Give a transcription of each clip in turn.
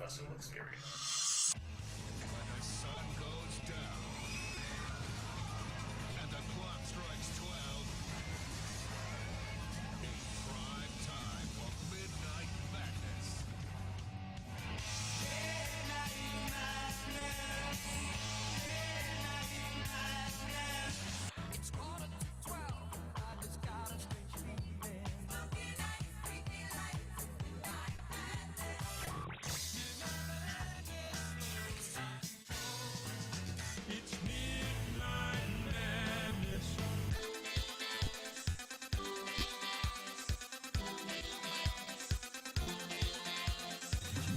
hustle experience. When the sun goes down and the clock strikes 12, it's prime time for Midnight Madness. It's 11:45. I just got a strange feeling. It's Midnight Madness.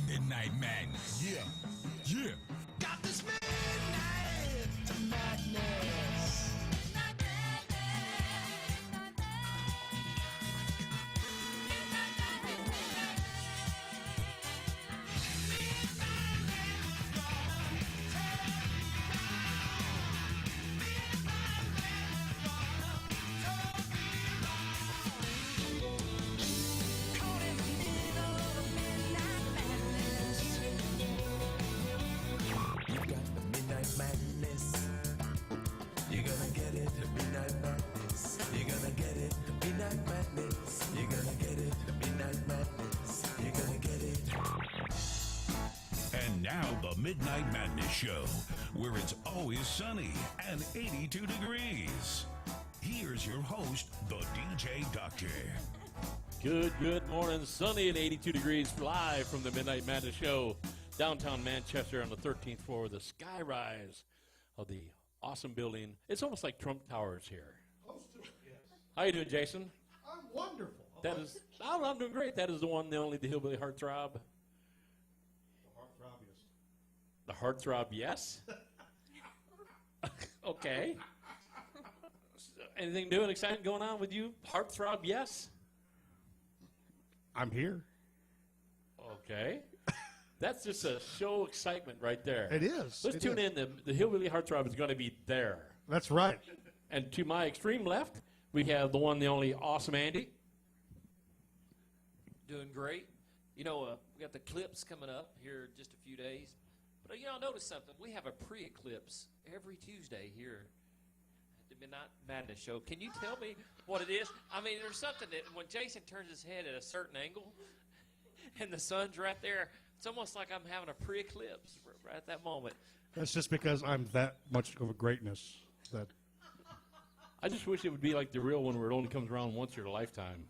Midnight Madness. Yeah. Yeah. Got this midnight madness. Caught in the middle of midnight madness. You've got the midnight madness. You're gonna get it, midnight madness. You're gonna get it, midnight madness. You're gonna get it, midnight madness. You're gonna get it. And now the Midnight Madness Show, where it's always sunny and 82 degrees. Here's your host, the DJ Doctor. Good morning. Sunny and 82 degrees live from the Midnight Madness Show, downtown Manchester on the 13th floor of the sky rise of the awesome building. It's almost like Trump Towers here. Close to it, yes. How you doing, Jason? I'm wonderful. That is, I'm doing great. That is the one, the only, the Hillbilly Heartthrob. The heartthrob, yes. The Heartthrob, yes? Okay. Anything new and exciting going on with you? Heartthrob, yes? I'm here. Okay. That's just a show excitement right there. It is. Let's tune in. The Hillbilly Heartthrob is going to be there. That's right. And to my extreme left, we have the one, the only, awesome Andy. Doing great. You know, we got the eclipse coming up here in just a few days. But, you know, I noticed something. We have a pre-eclipse every Tuesday here at the Midnight Madness Show. Can you tell me what it is? I mean, there's something that when Jason turns his head at a certain angle and the sun's right there, it's almost like I'm having a pre-eclipse right at that moment. That's just because I'm that much of a greatness. That I just wish it would be like the real one where it only comes around once in a lifetime.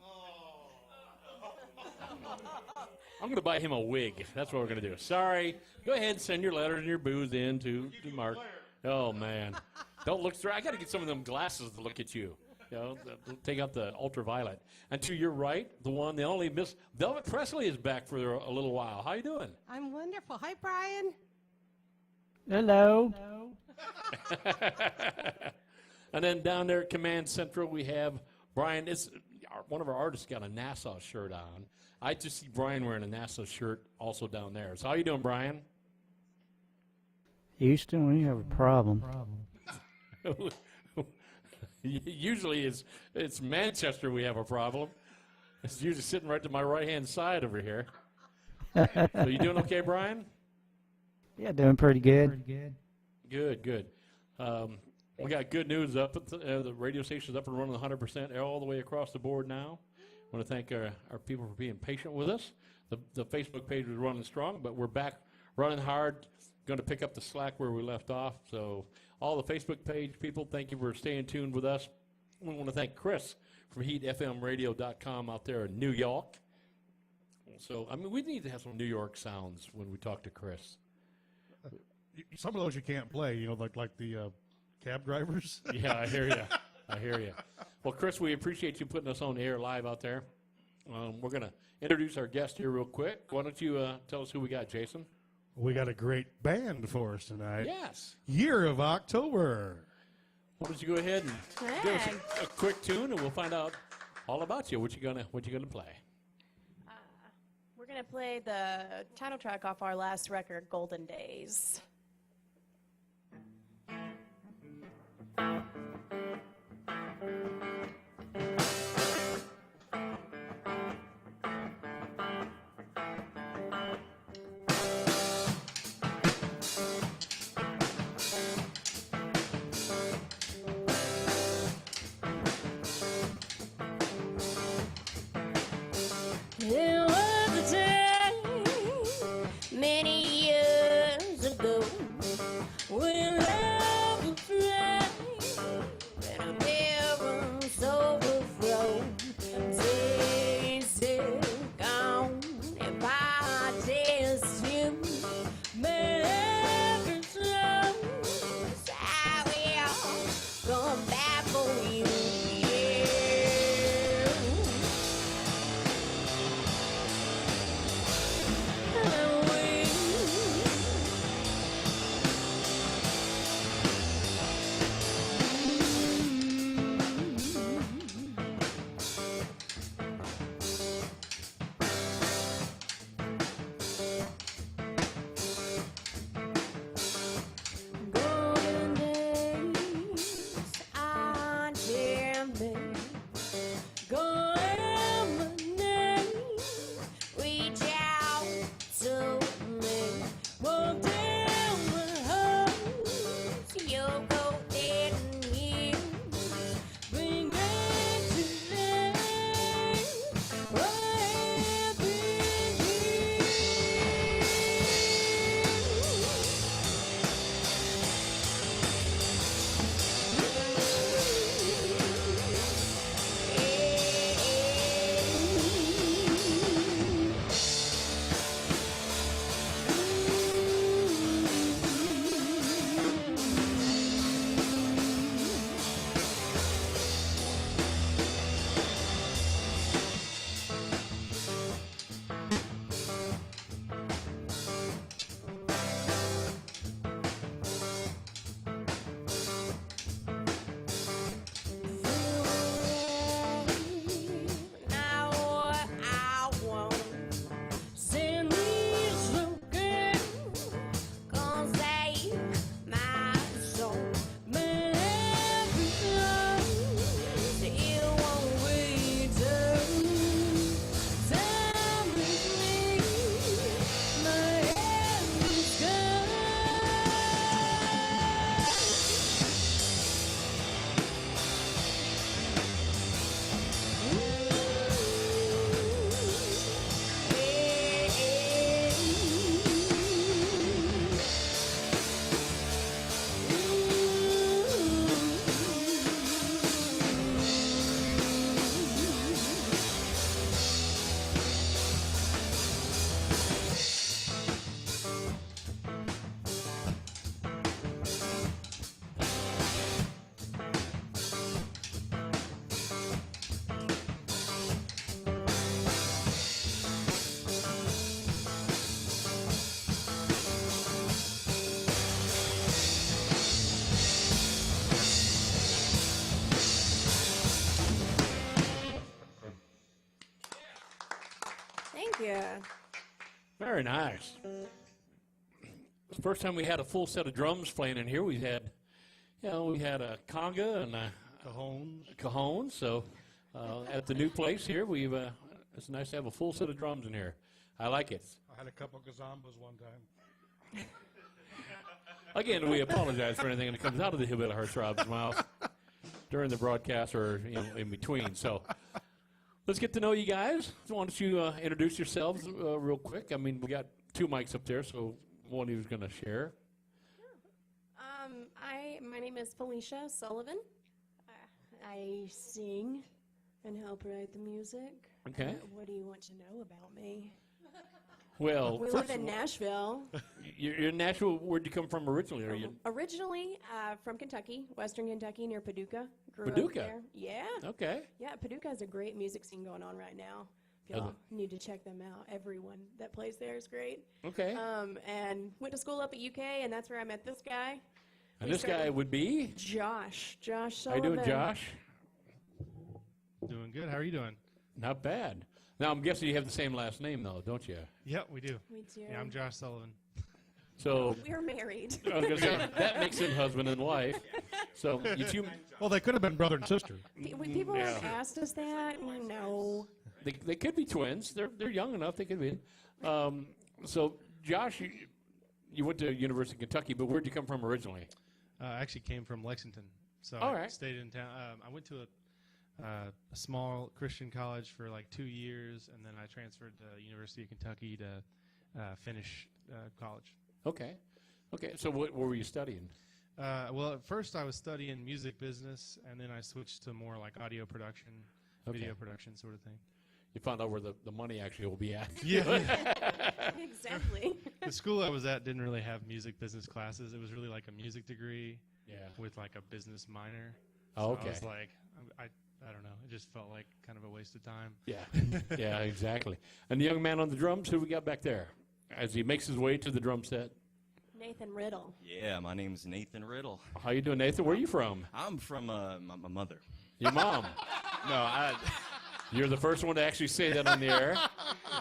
I'm going to buy him a wig. That's what we're going to do. Sorry. Go ahead and send your letters and your booze in to Mark. Oh, man. Don't look through. I got to get some of them glasses to look at you. You know, take out the ultraviolet. And to your right, the one, the only Miss Velvet Presley is back for a little while. How you doing? I'm wonderful. Hi, Brian. Hello. And then down there at Command Central, we have Brian. One of our artists got a NASA shirt on. I just see Brian wearing a NASA shirt also down there. So how you doing, Brian? Houston, we have a problem. Usually it's Manchester we have a problem. It's usually sitting right to my right-hand side over here. So you doing okay, Brian? Yeah, doing pretty good. Good. We got good news up. The radio station's up and running 100% all the way across the board now. I want to thank our people for being patient with us. The Facebook page was running strong, but we're back running hard. Going to pick up the slack where we left off. So all the Facebook page people, thank you for staying tuned with us. We want to thank Chris from HeatFMRadio.com out there in New York. So, I mean, we need to have some New York sounds when we talk to Chris. some of those you can't play. You know, like the cab drivers. Yeah, I hear you. Well, Chris, we appreciate you putting us on the air live out there. We're going to introduce our guest here real quick. Why don't you tell us who we got, Jason? We got a great band for us tonight. Yes. Year of October. Why don't you go ahead and give us a quick tune, and we'll find out all about you. What you gonna play? We're gonna play the title track off our last record, Golden Days. Very nice. The first time we had a full set of drums playing in here, we had a conga and a cajon. So at the new place here, it's nice to have a full set of drums in here. I like it. I had a couple gazambas one time. Again, we apologize for anything that comes out of the Hillbilly Heartthrobb's mouth during the broadcast or in between. So let's get to know you guys. So why don't you introduce yourselves real quick? I mean, we got 2 mics up there, so one of you is going to share. My name is Felicia Sullivan. I sing and help write the music. Okay. What do you want to know about me? Well, We live in Nashville. you're in Nashville. Where'd you come from originally? Are you Originally from Kentucky, Western Kentucky, near Paducah. Grew up Paducah? there. Yeah. okay? Yeah, Paducah has a great music scene going on right now. Y'all need to check them out. Everyone that plays there is great. Okay. And went to school up at UK, and that's where I met this guy. And we this guy started- would be. Josh How you Sullivan. doing, Josh? Doing good. How are you doing? Not bad. Now I'm guessing you have the same last name though, don't you? Yeah, we do. We do. Yeah, I'm Josh Sullivan. So We're married. I was gonna say, that makes him husband and wife. So you two, Well, they could have been brother and sister. When people Yeah. have asked us that, no. they could be twins. They're young enough. They could be. So Josh, you went to University of Kentucky, but where'd you come from originally? I actually came from Lexington, so All I right. stayed in town. I went to a small Christian college for like 2 years, and then I transferred to University of Kentucky to finish college. Okay. So what were you studying? Well, at first I was studying music business, and then I switched to more like audio production, video production sort of thing. You found out where the money actually will be at. Yeah. Exactly. The school I was at didn't really have music business classes. It was really like a music degree Yeah. with like a business minor. Oh, So okay. I was like, I don't know. It just felt like kind of a waste of time. Yeah. Yeah, exactly. And the young man on the drums, who we got back there? As he makes his way to the drum set. Nathan Riddle. Yeah, my name's Nathan Riddle. How you doing, Nathan? Where are you from? I'm from my mother. Your mom. No, You're the first one to actually say that on the air.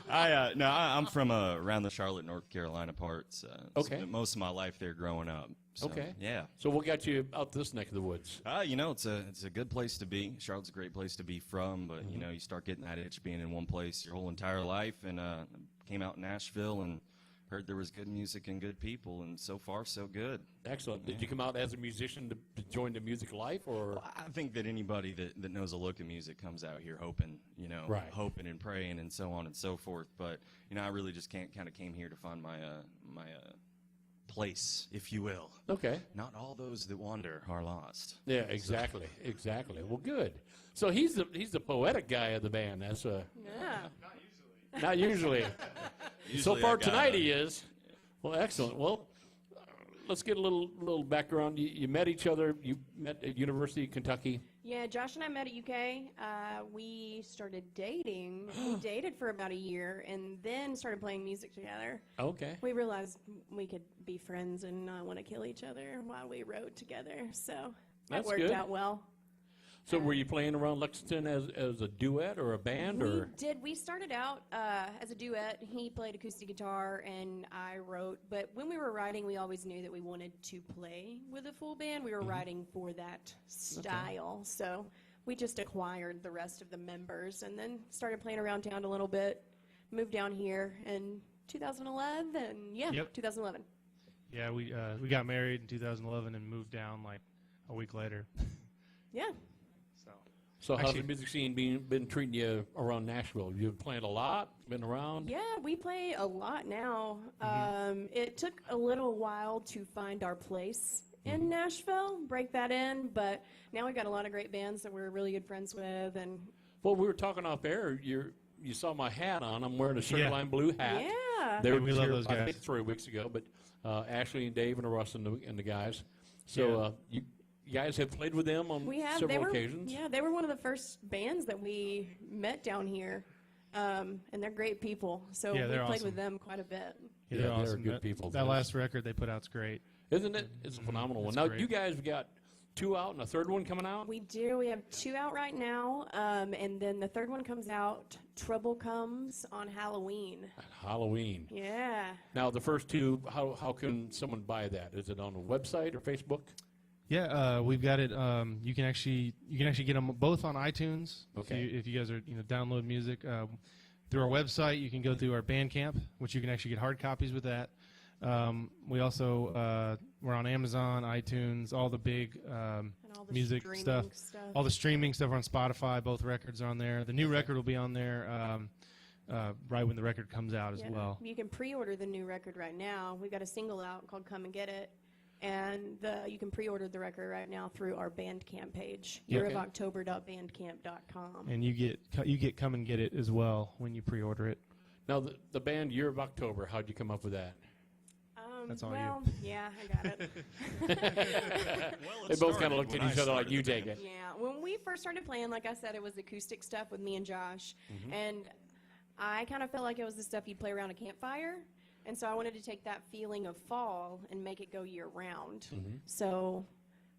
I'm from around the Charlotte, North Carolina parts. Okay. Spent most of my life there growing up. So, Okay. Yeah. So what got you out this neck of the woods? It's a good place to be. Charlotte's a great place to be from, but you start getting that itch being in one place your whole entire life, and came out in Nashville and heard there was good music and good people, and so far so good. Excellent. Did you come out as a musician to join the music life, or? Well, I think that anybody that knows a look of music comes out here hoping, Right. hoping and praying and so on and so forth. But I really just came here to find my place, if you will. Okay. Not all those that wander are lost. Yeah, exactly, exactly. Well, good. So he's the poetic guy of the band. That's Yeah. not usually. So Usually far I got tonight a- he is. Well, excellent. Well, let's get a little background. You met each other. You met at University of Kentucky. Yeah, Josh and I met at UK. We started dating. We dated for about a year and then started playing music together. Okay. We realized we could be friends and not want to kill each other while we wrote together. So that That's worked good. out well. So were you playing around Lexington as a duet or a band, We or? did. We started out as a duet. He played acoustic guitar and I wrote. But when we were writing, we always knew that we wanted to play with a full band. We were writing for that style. So we just acquired the rest of the members and then started playing around town a little bit. Moved down here in 2011. Yeah, Yep. 2011. Yeah, we got married in 2011 and moved down like a week later. Yeah. So how's Actually- the music scene been treating you around Nashville? You've played a lot, been around. Yeah, we play a lot now. It took a little while to find our place in Nashville, break that in, but now we've got a lot of great bands that we're really good friends with, and Well, we were talking off air. You saw my hat on. I'm wearing a Circle Yeah. Line blue hat. yeah. They were we love here, those I think, guys. 3 weeks ago, but Ashley and Dave and Russ and the guys. So you guys have played with them on We have. several occasions. Yeah, they were one of the first bands that we met down here, and they're great people. So Yeah, we they're played awesome. with them quite a bit. Yeah, they're they're awesome. good That- people. That last record they put out's great. Isn't it? It's a phenomenal one. It's Now, great. you guys have got 2 out and a third one coming out? We do. We have 2 out right now, and then the third one comes out. Trouble Comes on Halloween. Halloween. Yeah. Now, the first 2, how can someone buy that? Is it on the website or Facebook? Yeah, we've got it. You can actually get them both on iTunes. Okay. If you guys are download music through our website, you can go through our Bandcamp, which you can actually get hard copies with that. We also we're on Amazon, iTunes, all the big And all the music streaming stuff. All the streaming stuff are on Spotify. Both records are on there. The new record will be on there right when the record comes out as Yeah. well. You can pre-order the new record right now. We've got a single out called Come and Get It. And you can pre-order the record right now through our Bandcamp page, Yeah. yearofoctober.bandcamp.com. And you get Come and Get It as well when you pre-order it. Now, the band Year of October, how'd you come up with that? That's all well, you. yeah, I got it. They both kind of looked at each other like, you take it. Yeah, when we first started playing, like I said, it was acoustic stuff with me and Josh, Mm-hmm. and I kind of felt like it was the stuff you'd play around a campfire, and so I wanted to take that feeling of fall and make it go year-round. Mm-hmm. So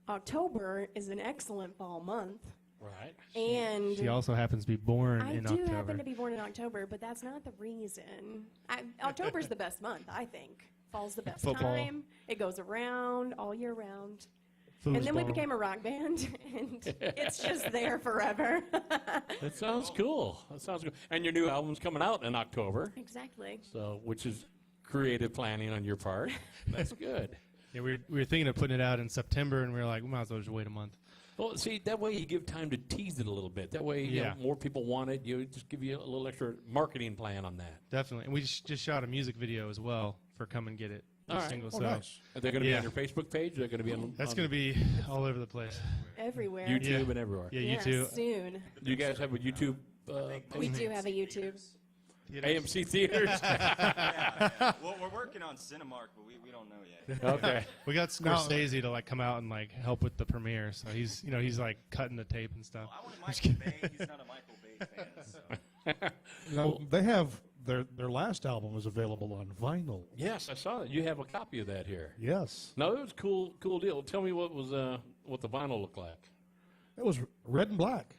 October is an excellent fall month, Right. and She also happens to be born I in do October. happen to be born in October, but that's not the reason. October's the best month, I think. Fall's the best Football. time. It goes around all year round. And then we Foosball. became a rock band, and it's just there forever. That sounds cool. That sounds good. And your new album's coming out in October, Exactly. so which is creative planning on your part. That's good. Yeah, we were thinking of putting it out in September, and we were like, we might as well just wait a month. Well, see, that way you give time to tease it a little bit. That way, you know, Yeah. more people want it. You just give you a little extra marketing plan on that. Definitely. And we just shot a music video as well for Come and Get It. the All right. single, Oh, so nice. Are they going to be Yeah. on your Facebook page? They're going to be on that's on going to be all over the place. Everywhere. YouTube Yeah. and everywhere. Yeah, Yes, you too. soon. Do you guys have a YouTube We do have a YouTube. AMC theaters? Well, we're working on Cinemark, but we don't know yet. Okay. We got Scorsese to like come out and like help with the premiere, so he's like cutting the tape and stuff. I want Michael Bay. He's not a Michael Bay fan. So. Now, they have their last album is available on vinyl. Yes, I saw that. You have a copy of that here. Yes. No, it was cool deal. Tell me what the vinyl looked like. It was red and black.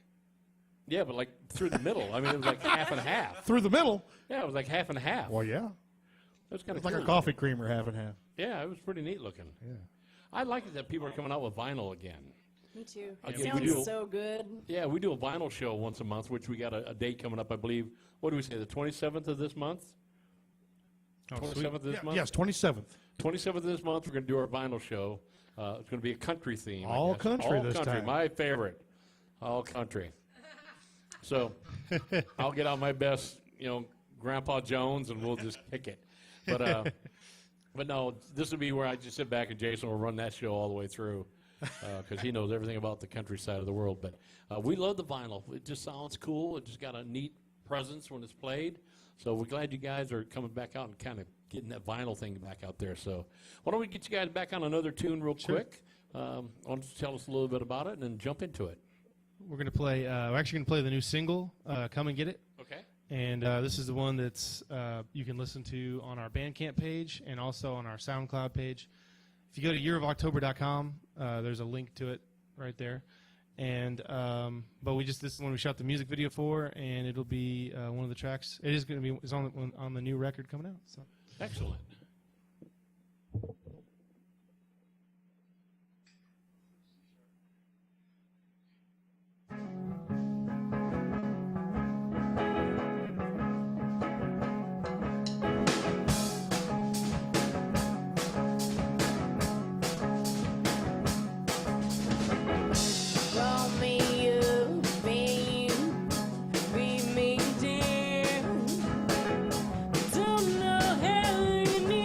Yeah, but like through the middle. I mean, it was like half and half. Through the middle? Yeah, it was like half and half. Well, yeah. It was kind It's of like a coffee creamer, half and half. Yeah, it was pretty neat looking. Yeah. I like it that people are coming out with vinyl again. Me too. Yeah, It we sounds do. so good. Yeah, we do a vinyl show once a month, which we got a date coming up, I believe. What do we say, the 27th of this month? Oh, 27th sweet. of this Yeah, month? yes, 27th. 27th of this month, we're going to do our vinyl show. It's going to be a country theme. I All guess. country All this country, time. my favorite. All country. So I'll get out my best, Grandpa Jones, and we'll just kick it. But no, this will be where I just sit back and Jason will run that show all the way through because he knows everything about the countryside of the world. But we love the vinyl. It just sounds cool. It just got a neat presence when it's played. So we're glad you guys are coming back out and kind of getting that vinyl thing back out there. So why don't we get you guys back on another tune real quick? Why don't you tell us a little bit about it and then jump into it? We're gonna play. We're actually gonna play the new single, "Come and Get It," Okay. and this is the one that's you can listen to on our Bandcamp page and also on our SoundCloud page. If you go to yearofoctober.com, there's a link to it right there. And but this is one we shot the music video for, and it'll be one of the tracks. It is gonna be it's on the new record coming out. So. Excellent. Roll me up, babe, beat me down. Don't know how you need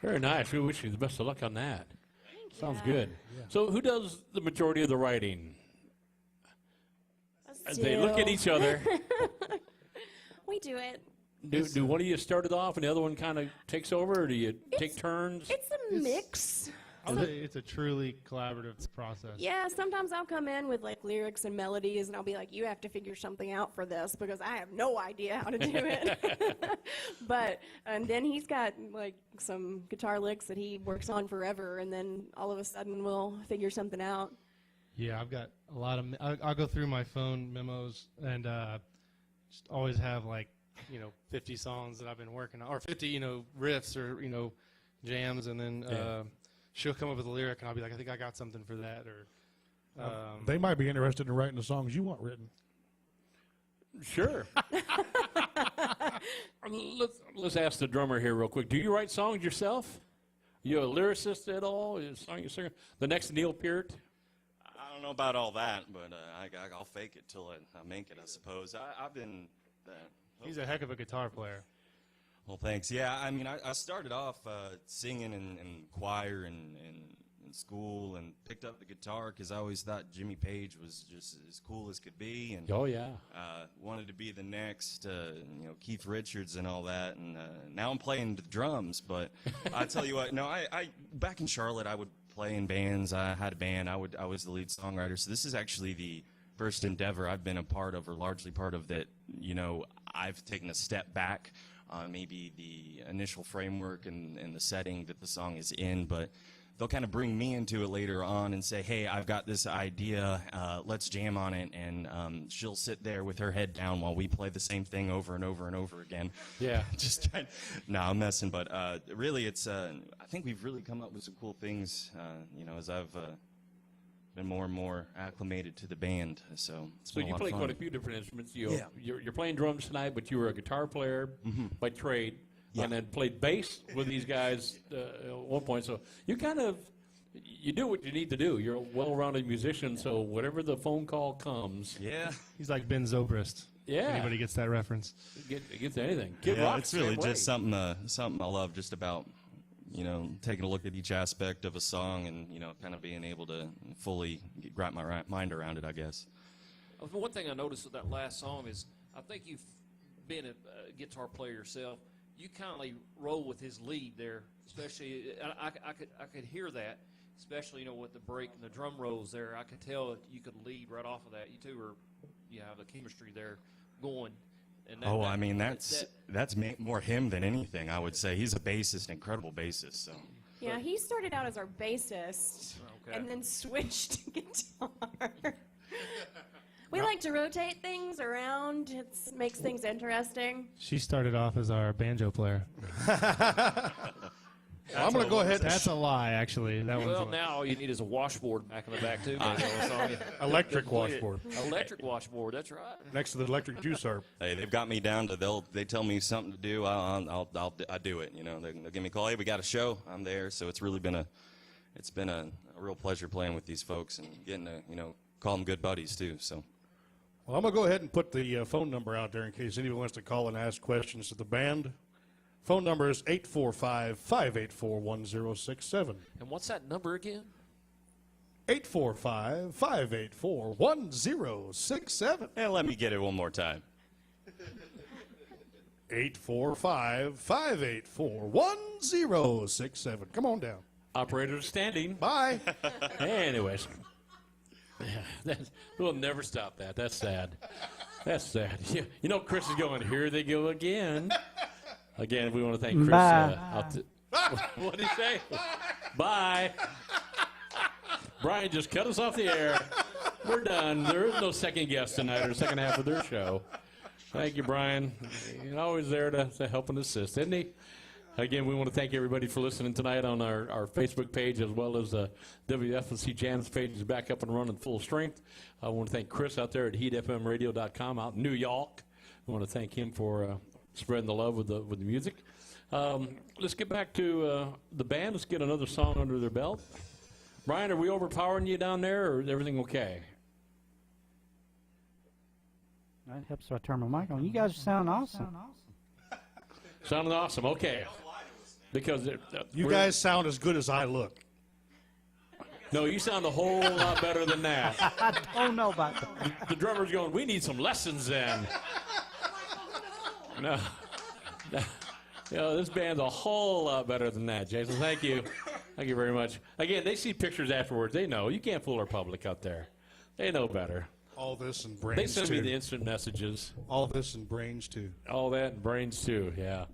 Very nice. We wish you the best of luck on that. Sounds you. good. So who does the majority of the writing? As they look at each other. We do it. Do one of you start it off and the other one kind of takes over, or do you take turns? It's a mix. It's a truly collaborative process. Yeah, sometimes I'll come in with like lyrics and melodies, and I'll be like, "You have to figure something out for this because I have no idea how to do it." And then he's got like some guitar licks that he works on forever, and then all of a sudden we'll figure something out. Yeah, I've got a lot of. I'll go through my phone memos and just always have like 50 songs that I've been working on, or 50 riffs or jams, and then. She'll come up with a lyric, and I'll be like, I think I got something for that. Or they might be interested in writing the songs you want written. Sure. Let's ask the drummer here real quick. Do you write songs yourself? You a lyricist at all? You singer? The next Neil Peart? I don't know about all that, but I'll fake it till I make it, I suppose. I've been... He's a heck of a guitar player. Well, thanks. Yeah, I mean, I started off singing in choir and in school, and picked up the guitar because I always thought Jimmy Page was just as cool as could be, and wanted to be the next Keith Richards and all that. And now I'm playing the drums, but I tell you what, no, I back in Charlotte I would play in bands. I had a band. I was the lead songwriter. So this is actually the first endeavor I've been a part of, or largely part of, that I've taken a step back. Maybe the initial framework and the setting that the song is in, but they'll kind of bring me into it later on and say, hey, I've got this idea, let's jam on it, and she'll sit there with her head down while we play the same thing over and over and over again. Yeah. Just trying. No, I'm messing, but really it's, I think we've really come up with some cool things, as I've been more and more acclimated to the band. So you play quite a few different instruments. You're playing drums tonight, but you were a guitar player by trade, and then played bass with these guys at one point. So you do what you need to do. You're a well-rounded musician, so whatever the phone call comes. Yeah. He's like Ben Zobrist. Yeah. If anybody gets that reference. Gets anything. It's really just something I love just about taking a look at each aspect of a song and, kind of being able to fully wrap my mind around it, I guess. One thing I noticed with that last song is I think you've been a guitar player yourself. You kind of roll with his lead there, especially I could hear that, especially with the break and the drum rolls there. I could tell you could lead right off of that. You two have the chemistry there going. And that's more him than anything, I would say. He's a bassist, incredible bassist. So. Yeah, he started out as our bassist and then switched to guitar. We like to rotate things around. It makes things interesting. She started off as our banjo player. I'm going to go ahead. That's a lie, actually. Now all you need is a washboard back in the back, too. Electric washboard. Electric washboard, that's right. Next to the electric juicer. Hey, they've got me down to they tell me something to do, I'll do it. They'll give me a call. Hey, we got a show. I'm there. So it's really been a real pleasure playing with these folks and getting to call them good buddies too. So. Well, I'm going to go ahead and put the phone number out there in case anyone wants to call and ask questions to the band. Phone number is 845-584-1067. And what's that number again? 845-584-1067. And let me get it one more time. 845-584-1067. Come on down. Operator's standing. Bye. Anyways. We'll never stop that. That's sad. That's sad. Chris is going, here they go again. Again, we want to thank Chris. What did he say? Bye. Brian just cut us off the air. We're done. There is no second guest tonight or second half of their show. Thank you, Brian. You're always there to help and assist, isn't he? Again, we want to thank everybody for listening tonight on our Facebook page, as well as the WFNC Jams page is back up and running full strength. I want to thank Chris out there at heatfmradio.com out in New York. I want to thank him for spreading the love with the music. Let's get back to the band. Let's get another song under their belt. Brian, are we overpowering you down there, or is everything okay? That helps if I turn my mic on. You guys sound awesome. Sounding awesome. Okay. Because You guys sound as good as I look. No, you sound a whole lot better than that. I don't know about that. The drummer's going, we need some lessons then. No. This band's a whole lot better than that, Jason. Thank you. Thank you very much. Again, they see pictures afterwards. They know. You can't fool our public out there. They know better. All this and brains, They send too. me the instant messages. All this and brains, too. All that and brains, too, yeah.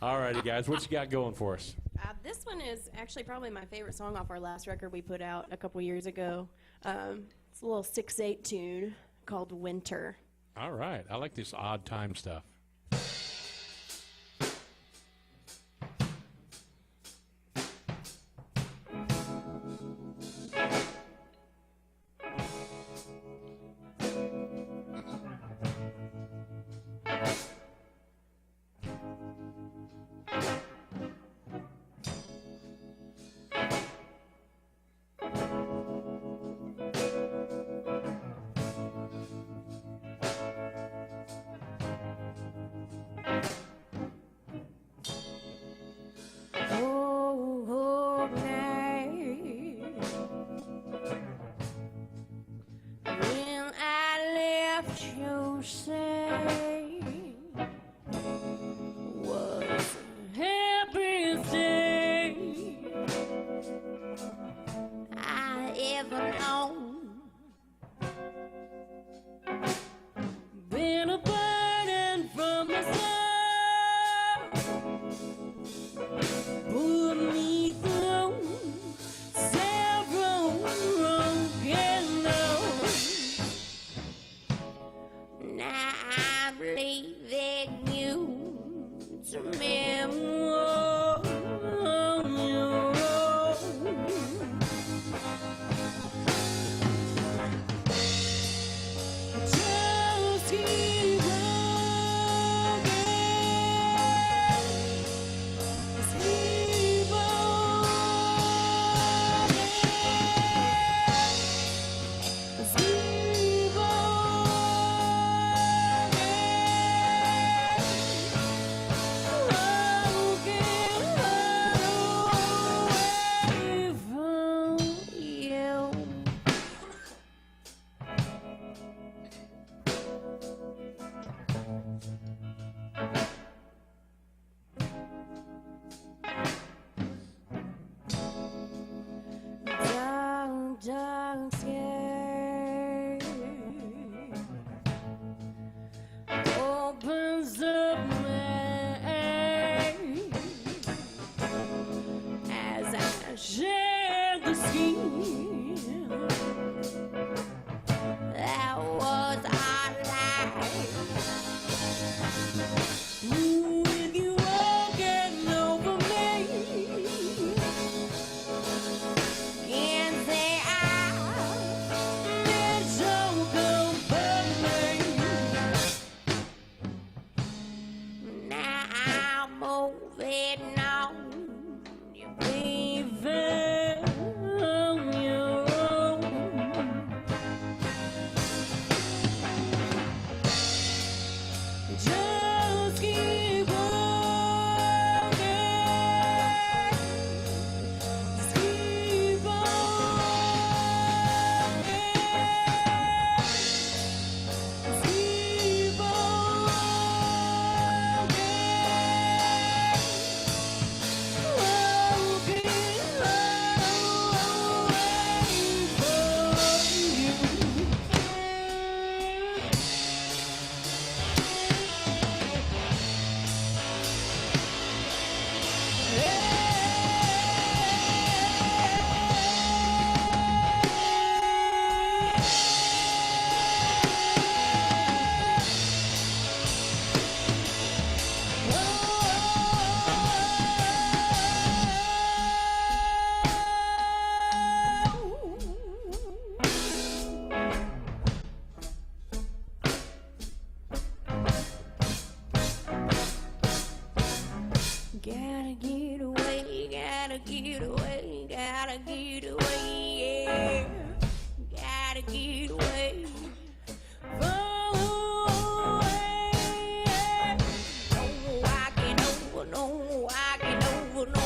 All righty, guys. What you got going for us? This one is actually probably my favorite song off our last record we put out a couple years ago. It's a little 6/8 tune called Winter. All right. I like this odd time stuff. Oh, night when I left your side was the happiest day I ever known. Been a burden from the sun. Put me through several broken notes. Now I'm leaving you to memory on your own. Just keep walking. Sleep on. Sleep on. Away from you. Don't scare opens up my eyes as I share the skin that was our life. With you walking over me, can't say I've been so company. Now I'm moving on, you baby, on your own. Just keep walking. Just keep walking. Just keep walking. Gotta get away, gotta get away, gotta get away, yeah. Gotta get away. Far away, yeah. No walking over, no walking over, no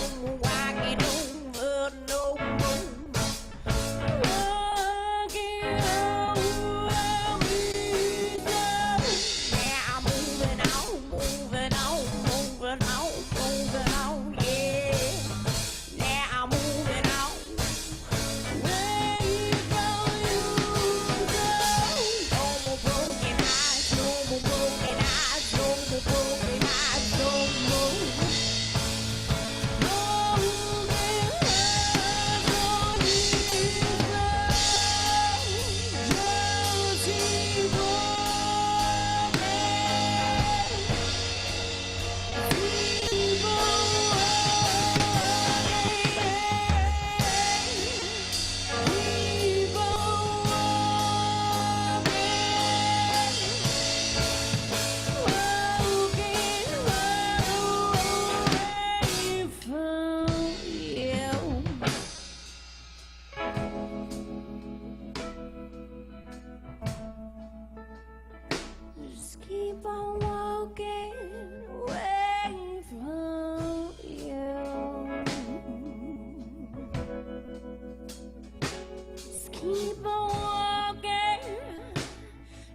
Keep on walking,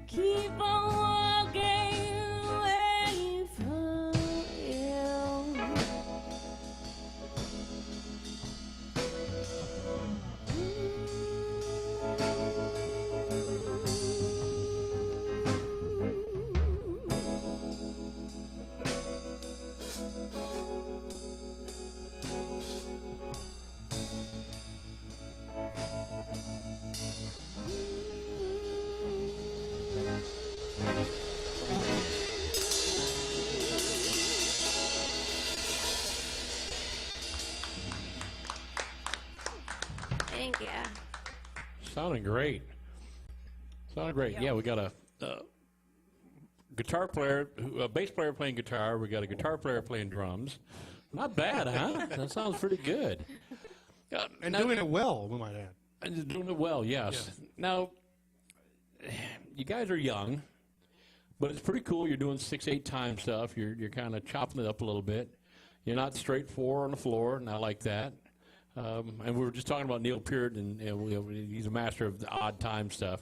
keep on walking away from you. Thank you. Sounding great. Sounding great. Yeah, we got a guitar player, a bass player playing guitar. We got a guitar player playing drums. Not bad, huh? That sounds pretty good. And doing it well, we might add. And doing it well, yes. Now, you guys are young, but it's pretty cool. You're doing 6/8 time stuff. You're kind of chopping it up a little bit. You're not straight 4 on the floor, and I like that. And we were just talking about Neil Peart, and he's a master of the odd time stuff,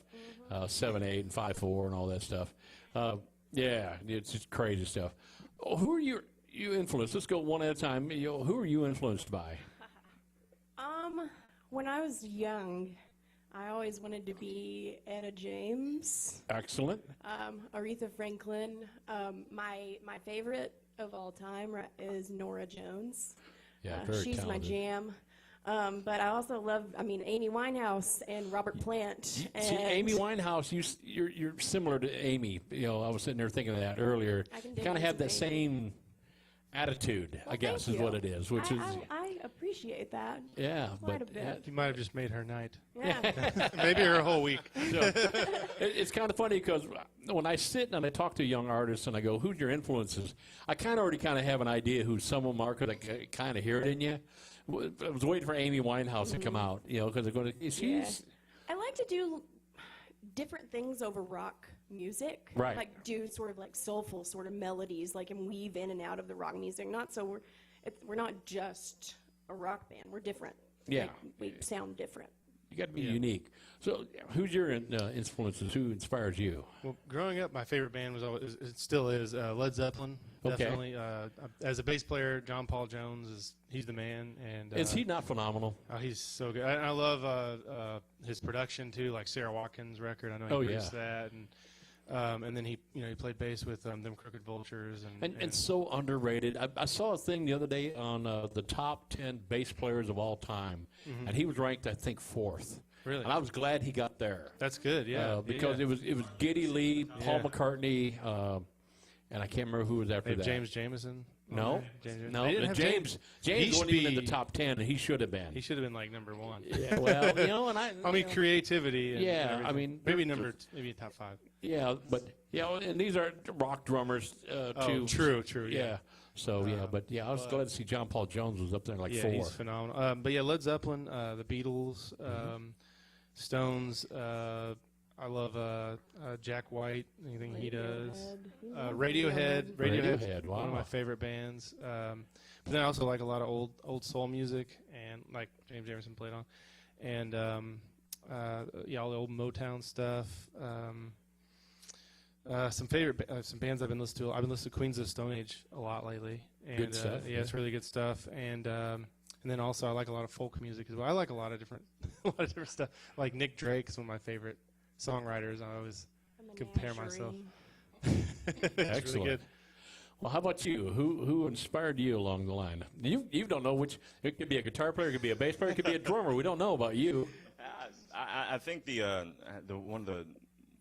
7/8 and 5/4 and all that stuff. Yeah, it's just crazy stuff. Oh, who are you influenced? Let's go one at a time. Who are you influenced by? When I was young, I always wanted to be Etta James, Excellent. Aretha Franklin. My favorite of all time is Nora Jones. Yeah, very she's talented. my jam. But I also love, Amy Winehouse and Robert Plant. See, And Amy Winehouse, you're I to Amy. I was sitting there thinking of that earlier. I can dig Kind of me have some that Amy. same attitude, I guess, thank is you. what it is. Which is, I appreciate that. yeah, Quite but a bit. You might have just made her night. Yeah. Maybe her whole week. it's kind of funny because when I sit and I talk to young artists and I go, "Who's your influences?" I already have an idea who some of them are because I kind of hear it in you. I was waiting for Amy Winehouse to come out, because they're going to. She's I like to do different things over rock music. Right. Like do sort of like soulful sort of melodies, like and weave in and out of the rock music. Not so we're not just a rock band. We're different. Yeah. Like, we sound different. You got to be unique. So, who's your influences? Who inspires you? Well, growing up, my favorite band was always, it still is, Led Zeppelin. Okay. Definitely. As a bass player, John Paul Jones he's the man. And Is he not phenomenal? Oh, he's so good. I love his production too, like Sarah Watkins' record. I know he produced that, and then he played bass with them Crooked Vultures And so underrated. I saw a thing the other day on the top 10 bass players of all time, and he was ranked, I think, 4th. Really? And I was glad he got there. That's good, yeah. Because it was Geddy Lee, Paul McCartney, and I can't remember who was after that. James Jameson. No, James, no. They didn't have James wasn't even in the top 10, and he should have been. He should have been like number 1. Yeah, well, and I mean, creativity. And yeah, I mean, maybe maybe top 5. Yeah, but and these are rock drummers too. True. Yeah. So I was glad to see John Paul Jones was up there like 4. He's phenomenal. But yeah, Led Zeppelin, the Beatles, Stones. I love Jack White. Anything he does. Radiohead. Wow. One of my favorite bands. But then I also like a lot of old soul music, and like James Jamerson played on, and all the old Motown stuff. Some bands I've been listening to. I've been listening to Queens of the Stone Age a lot lately. And, Good stuff. Yeah, it's really good stuff. And then also I like a lot of folk music as well. I like a lot of different stuff. Like Nick Drake is one of my favorite songwriters. I always compare myself. Excellent. Really good. Well, how about you? Who inspired you along the line? You don't know which. It could be a guitar player, it could be a bass player, it could be a drummer. We don't know about you. I think the one of the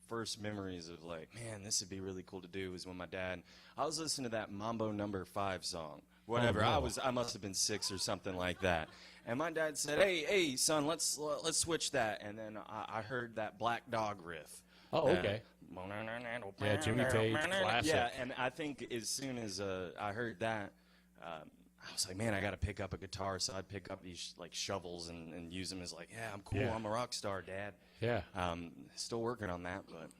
first memories of like, man, this would be really cool to do was when my dad. I was listening to that Mambo No. 5 song. Whatever. Oh, no. I must have been 6 or something like that. And my dad said, "Hey, son, let's switch that." And then I heard that Black Dog riff. Oh, okay. Yeah, Jimmy Page, classic. Yeah, and I think as soon as I heard that, I was like, man, I got to pick up a guitar. So I'd pick up these like shovels and use them as like, yeah, I'm cool. Yeah. I'm a rock star, Dad. Yeah. Still working on that, but.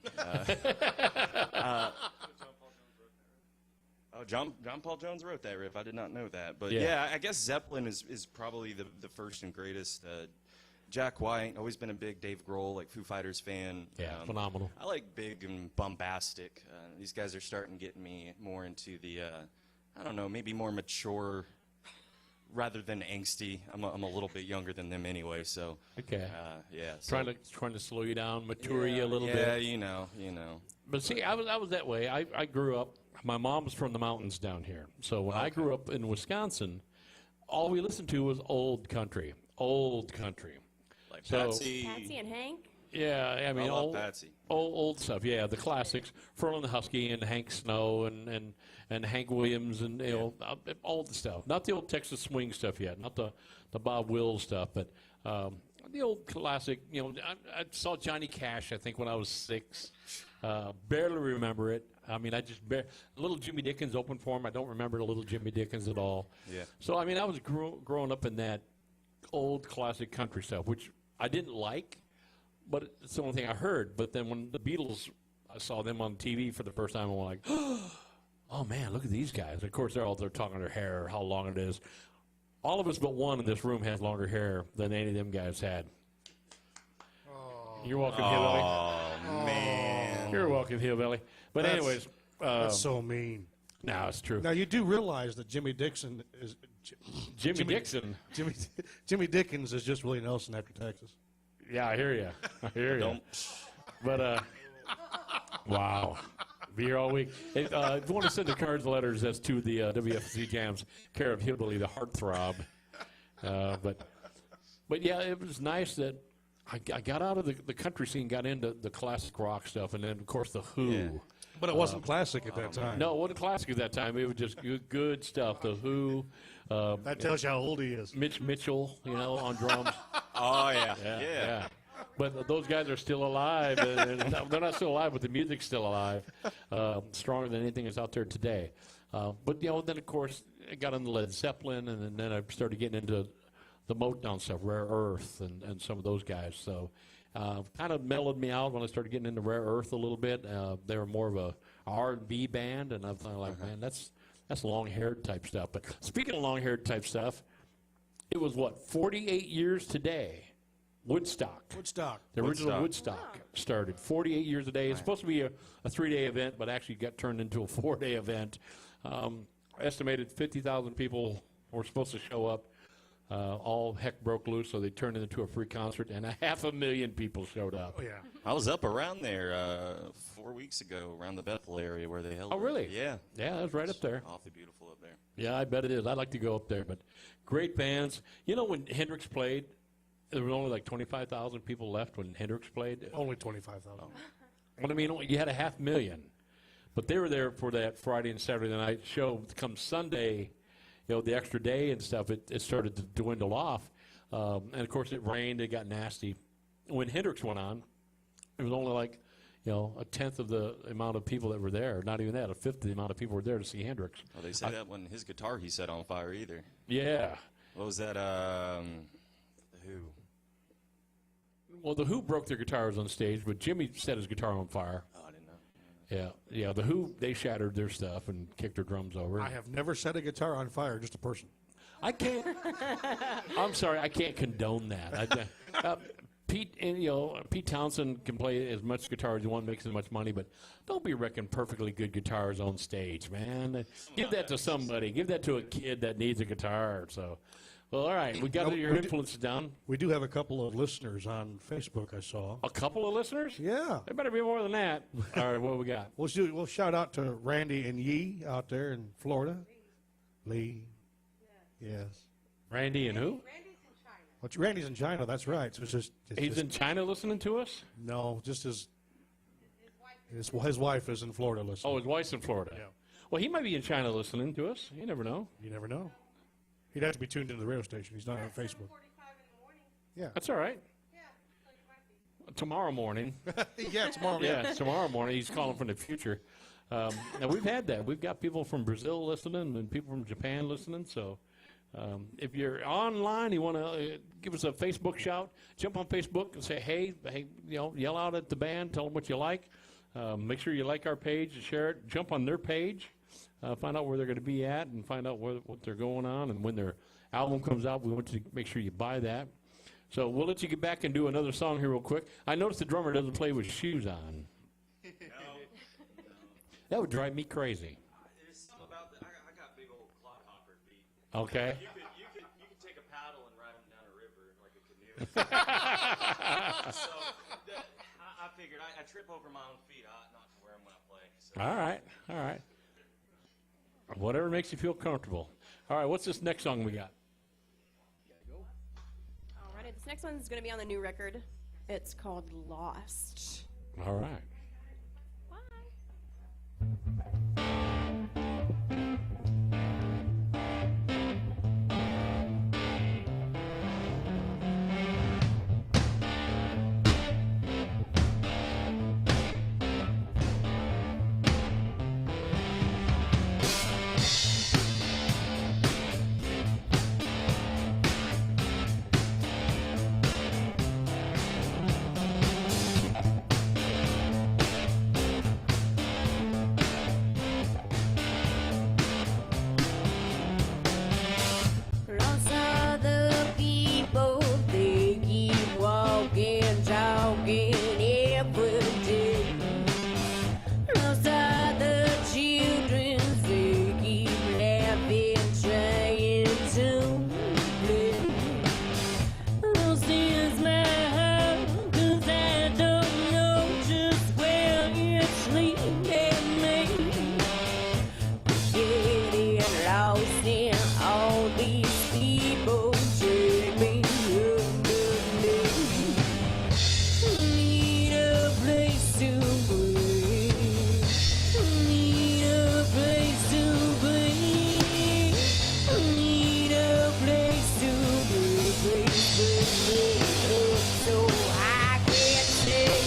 Oh, John Paul Jones wrote that riff. I did not know that, but yeah, I guess Zeppelin is probably the first and greatest Jack White, always been a big Dave Grohl, like Foo Fighters fan. Yeah, phenomenal. I like big and bombastic. These guys are starting to get me more into the, I don't know, maybe more mature rather than angsty. I'm a little bit younger than them anyway, so. Okay. Yeah. So, Trying to slow you down, mature you a little bit. Yeah, you know. But see, I was that way. I grew up. My mom's from the mountains down here, so when I grew up in Wisconsin, all we listened to was old country. Like So- Patsy and Hank. Yeah, I mean, I love old, Patsy. old stuff. Yeah, the classics. Furlong the Husky and Hank Snow and Hank Williams and all the stuff. Not the old Texas swing stuff yet. Not the Bob Wills stuff, but the old classic. I saw Johnny Cash. I think when I was 6. Barely remember it. I mean, little Jimmy Dickens opened for him. I don't remember the little Jimmy Dickens at all. Yeah. So I mean, I was growing up in that old classic country stuff, which I didn't like. But it's the only thing I heard. But then when the Beatles, I saw them on TV for the first time, and I'm like, oh man, look at these guys. Of course, they're talking their hair, how long it is. All of us but one in this room has longer hair than any of them guys had. You're welcome, Hillbilly. Oh, man. You're welcome, Hillbilly. But anyways, That's so mean. no, it's true. Now, you do realize that Jimmy Dixon is... Jimmy Dixon. Jimmy Dickens is just Willie Nelson after Texas. Yeah, I hear you. Don't. But, wow. Be here all week. If you want to send the cards, letters, that's to the WFC Jams, care of Hillbilly, the heartthrob. But yeah, it was nice that I got out of the country scene, got into the classic rock stuff, and then, of course, The Who. Yeah. But it wasn't classic at that time. No, it wasn't classic at that time. It was just good stuff. The Who. That tells you how old he is. Mitch Mitchell, on drums. Oh, yeah. Yeah. But those guys are still alive. They're not still alive, but the music's still alive, stronger than anything that's out there today. But then of course I got into Led Zeppelin, and then I started getting into the Motown stuff, Rare Earth, and some of those guys. So kind of mellowed me out when I started getting into Rare Earth a little bit. They were more of a R&B band, and I was like, man, that's long-haired type stuff. But speaking of long-haired type stuff, it was 48 years today. Woodstock. The original Woodstock started 48 years a day. It's supposed to be a 3-day event, but actually got turned into a 4-day event. Estimated 50,000 people were supposed to show up. All heck broke loose, so they turned it into a free concert, and 500,000 people showed up. Oh, yeah. I was up around there 4 weeks ago, around the Bethel area where they held Oh, really? it. Yeah. Yeah, that was right up there. Awfully beautiful up there. Yeah, I bet it is. I'd like to go up there, but great bands. When Hendrix played, there were only like 25,000 people left when Hendrix played. Only 25,000. But I mean, you had 500,000. But they were there for that Friday and Saturday night show. Come Sunday, the extra day and stuff, it started to dwindle off. And of course, it rained. It got nasty. When Hendrix went on, it was only like, a tenth of the amount of people that were there. Not even that, a fifth of the amount of people were there to see Hendrix. Well, they say that when his guitar he set on fire either. Yeah. What was that? The Who. Well, the Who broke their guitars on stage, but Jimmy set his guitar on fire. Oh, I didn't know. Yeah. The Who, they shattered their stuff and kicked their drums over. I have never set a guitar on fire, just a person. I can't. I'm sorry, I can't condone that. Pete Townsend can play as much guitar as you want, makes as much money, but don't be wrecking perfectly good guitars on stage, man. Give that to somebody. Give that to a kid that needs a guitar. So, well, all right, we got your influences down. We do have a couple of listeners on Facebook, I saw. A couple of listeners? Yeah. There better be more than that. All right, what we got? We'll shout out to Randy and Yee out there in Florida. Lee. Yes. Randy and who? Well, Randy's in China, that's right. So He's in China listening to us? No, just his wife is in Florida listening. Oh, his wife's in Florida. Yeah. Well, he might be in China listening to us. You never know. You never know. He'd have to be tuned into the radio station. He's not on Facebook. Yeah. That's all right. Tomorrow morning. Yeah, tomorrow. Yeah, tomorrow morning. He's calling from the future. Now, we've had that. We've got people from Brazil listening and people from Japan listening. So if you're online, you want to give us a Facebook shout, jump on Facebook and say, hey, yell out at the band, tell them what you like. Make sure you like our page and share it. Jump on their page, find out where they're going to be at and find out what they're going on. And when their album comes out, we want you to make sure you buy that. So we'll let you get back and do another song here real quick. I noticed the drummer doesn't play with shoes on. That would drive me crazy. There's something about that. I got big old clodhopper feet. Okay. You could take a paddle and ride them down a river like a canoe. So I figured I trip over my own feet. I ought not to wear them when I play. So. All right. Whatever makes you feel comfortable. All right, what's this next song we got? Alrighty, this next one's going to be on the new record. It's called Lost. All right. Lost are the people, they keep walking, talking every day. Lost are the children, they keep laughing, trying to play. Lost is my heart, 'cause I don't know just where it's leading me. Getting lost in all these people take me underneath. Need a place to breathe. Need a place to breathe. Need a place to breathe. So I can stay.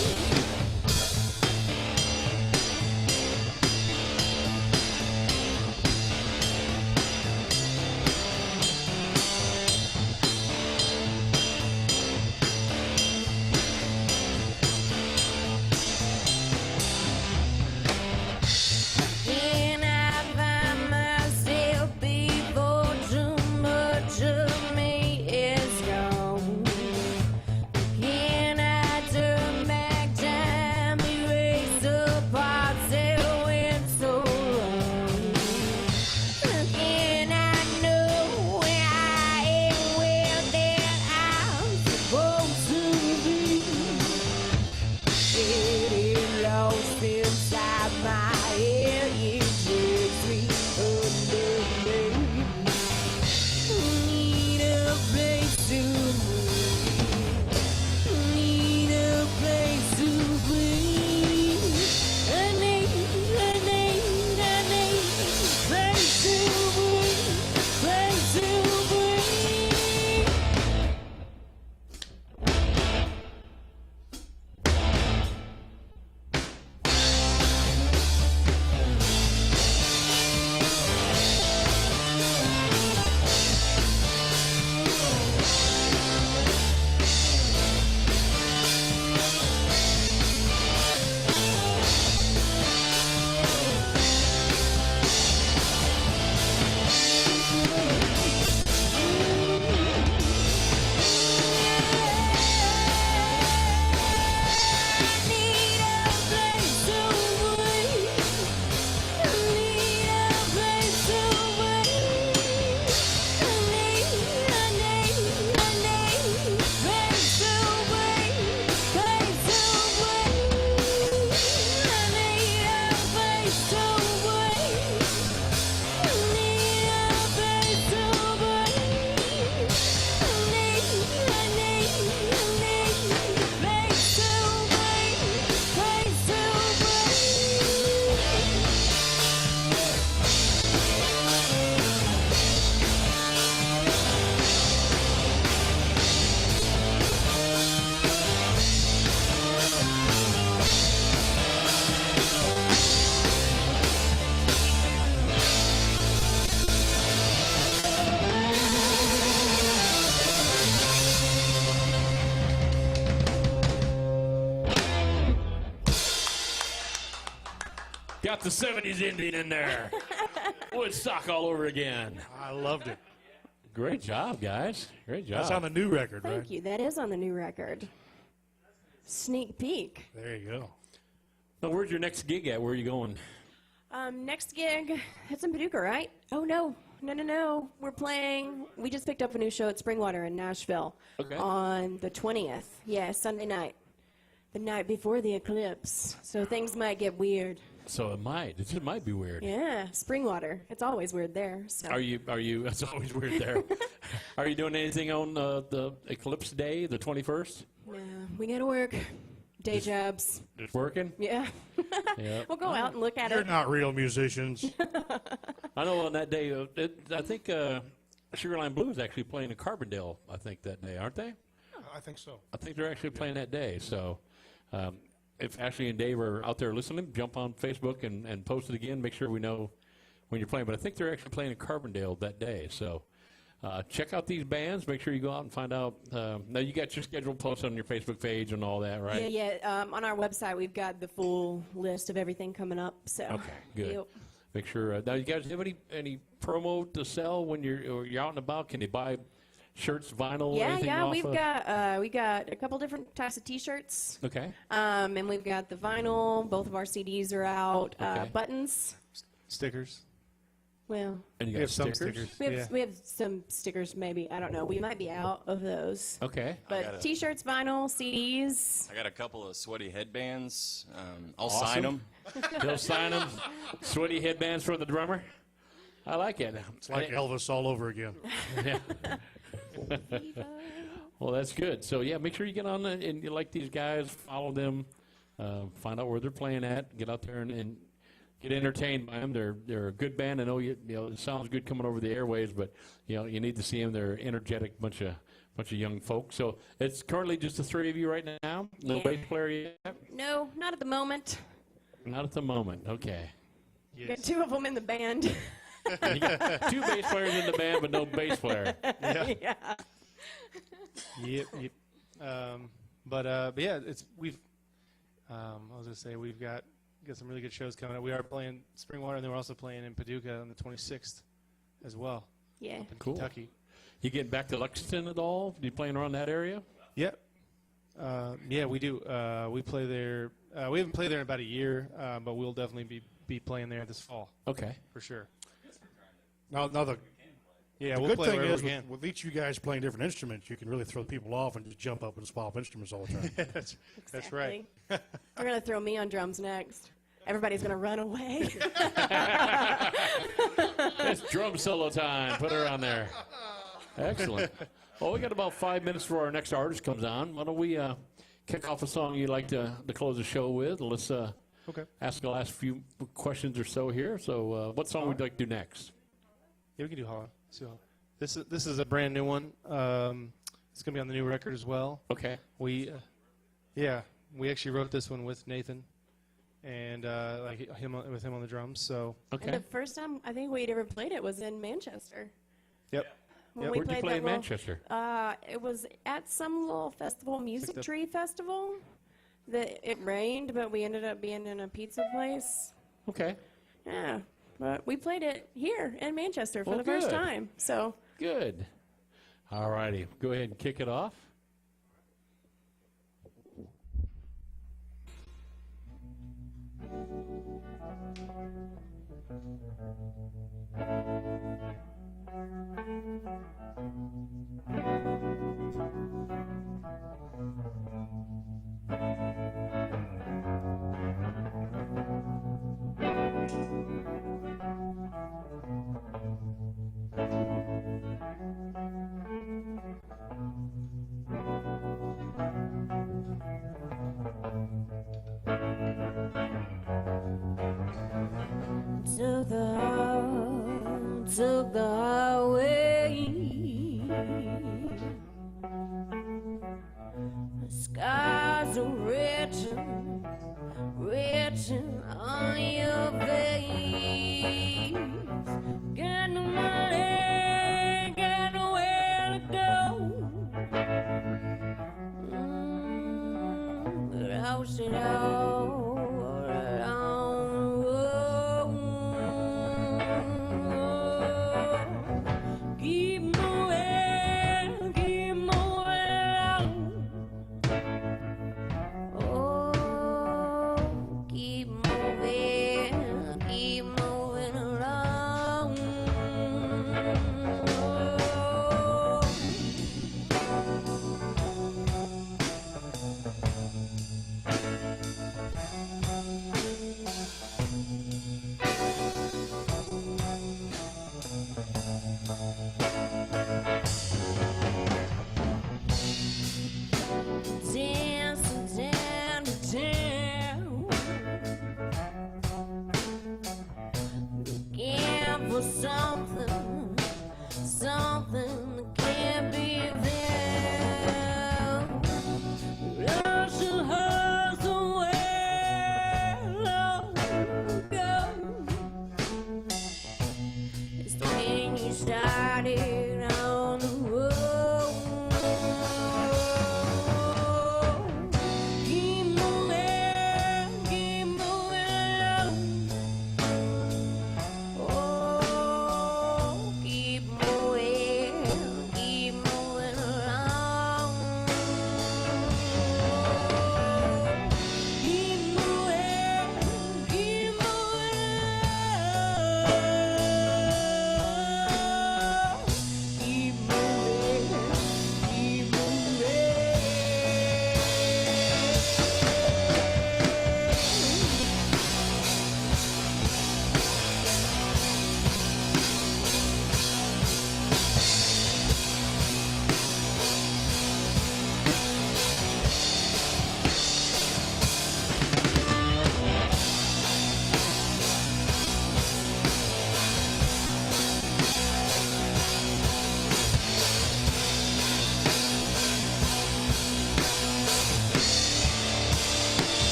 Can I find myself before too much of me is gone? Can I turn back time, erase the parts that went so wrong? Can I know where I am, where that I'm supposed to be? Getting lost inside my head, it takes me underneath. Need a place to breathe. Need a place to breathe. I need a place to breathe. Place to breathe. Got the 70s Indian in there. Woodstock all over again. I loved it. Great job, guys. Great job. That's on the new record, Thank right? you. That is on the new record. Sneak peek. There you go. Now, where's your next gig at? Where are you going? Next gig, it's in Paducah, right? Oh, no. No. We're playing. We just picked up a new show at Springwater in Nashville on the 20th. Yeah, Sunday night. The night before the eclipse. So things might get weird. So it might. It might be weird. Yeah, Springwater. It's always weird there. So. Are you? It's always weird there. Are you doing anything on the eclipse day, the 21st? No, we gotta work. Day jobs. Just working? Yeah. Yeah. We'll go out and look at They're it. not real musicians. I know on that day, I think Sugarline Blues actually playing in Carbondale, I think, that day, aren't they? I think so. I think they're actually playing that day. So if Ashley and Dave are out there listening, jump on Facebook and post it again. Make sure we know when you're playing. But I think they're actually playing in Carbondale that day. So check out these bands. Make sure you go out and find out. Now, you got your schedule posted on your Facebook page and all that, right? Yeah. On our website, we've got the full list of everything coming up. So. Okay, good. Yep. Make sure. Now, you guys have any promo to sell when you're out and about? Can you buy shirts, vinyl, anything Yeah. off We got a couple different types of T-shirts. Okay. And we've got the vinyl. Both of our CDs are out. Okay. Buttons. Stickers. Well, And you We got have some stickers? stickers. we have some stickers. Maybe I don't know. We might be out of those. Okay. But T-shirts, vinyl, CDs. I got a couple of sweaty headbands. I'll Awesome. sign them. He'll sign them. Sweaty headbands for the drummer. I like it. It's like Elvis all over again. Yeah. Well, that's good. So, yeah, make sure you get on and you like these guys, follow them, find out where they're playing at, get out there and get entertained by them. They're a good band. I know you know it sounds good coming over the airways, but you need to see them. They're energetic bunch of young folks. So it's currently just the three of you right now. No Yeah. bass player yet. No, not at the moment. Not at the moment. Okay. We got two of them in the band. You got two bass players in the band, but no bass player. Yeah. Yep. But yeah, we've. I was gonna say we've got some really good shows coming up. We are playing Springwater, and then we're also playing in Paducah on the 26th, as well. Yeah. In Cool. Kentucky. You getting back to Lexington at all? You playing around that area? Yep. Yeah, we do. We play there. We haven't played there in about a year, but we'll definitely be playing there this fall Okay. for sure. Now the Yeah, the we'll good play thing wherever is we can. with each of you guys playing different instruments, you can really throw people off and just jump up and swap instruments all the time. That's right. They're gonna throw me on drums next. Everybody's gonna run away. It's drum solo time. Put her on there. Excellent. Well, we got about 5 minutes before our next artist comes on. Why don't we kick off a song you'd like to close the show with? Let's Okay. ask the last few questions or so here. So what song would you like to do next? Yeah, we can do Hollow. So this is a brand new one. It's gonna be on the new record as well. Okay. We actually wrote this one with Nathan, and with him on the drums. So Okay. And the first time I think we'd ever played it was in Manchester. yep. When Yep. we Where'd you played play that in little- Manchester? It was at some little festival, Music the- Tree Festival. It rained, but we ended up being in a pizza place. Okay. Yeah, but we played it here in Manchester for Well, the first good. time. So Good. All righty. Go ahead and kick it off. took the highway. The skies are written, written on your face. Got no money, got nowhere to go. But I'll sit out. Keep moving.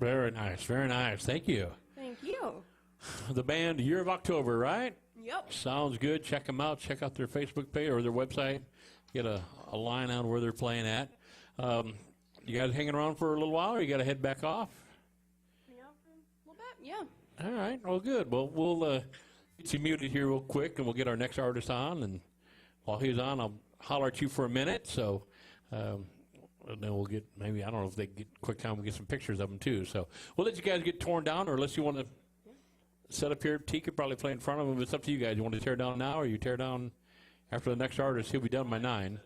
Very nice. Very nice. Thank you. Thank you. The band Year of October, right? Yep. Sounds good. Check them out. Check out their Facebook page or their website. Get a line on where they're playing at. You guys hanging around for a little while, or you got to head back off? Yeah, a little bit. Yeah. All right. Well, good. Well, we'll get you muted here real quick, and we'll get our next artist on. And while he's on, I'll holler at you for a minute. So and then we'll get maybe, I don't know if they get quick time, we'll get some pictures of them too. So we'll let you guys get torn down, or unless you want to set up here. T could probably play in front of him. It's up to you guys. You want to tear down now, or you tear down after the next artist? He'll be done by 9. Tear down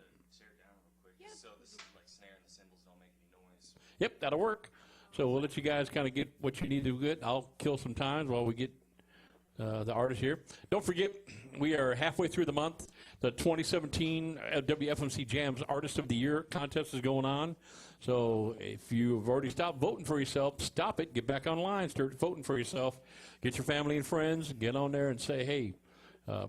real quick, so this is like snare and the cymbals don't make any noise. Yep, that'll work. So we'll let you guys kind of get what you need to get. I'll kill some time while we get the artist here. Don't forget, we are halfway through the month. The 2017 WFMC Jams Artist of the Year contest is going on. So if you've already stopped voting for yourself, stop it. Get back online. Start voting for yourself. Get your family and friends. Get on there and say, hey,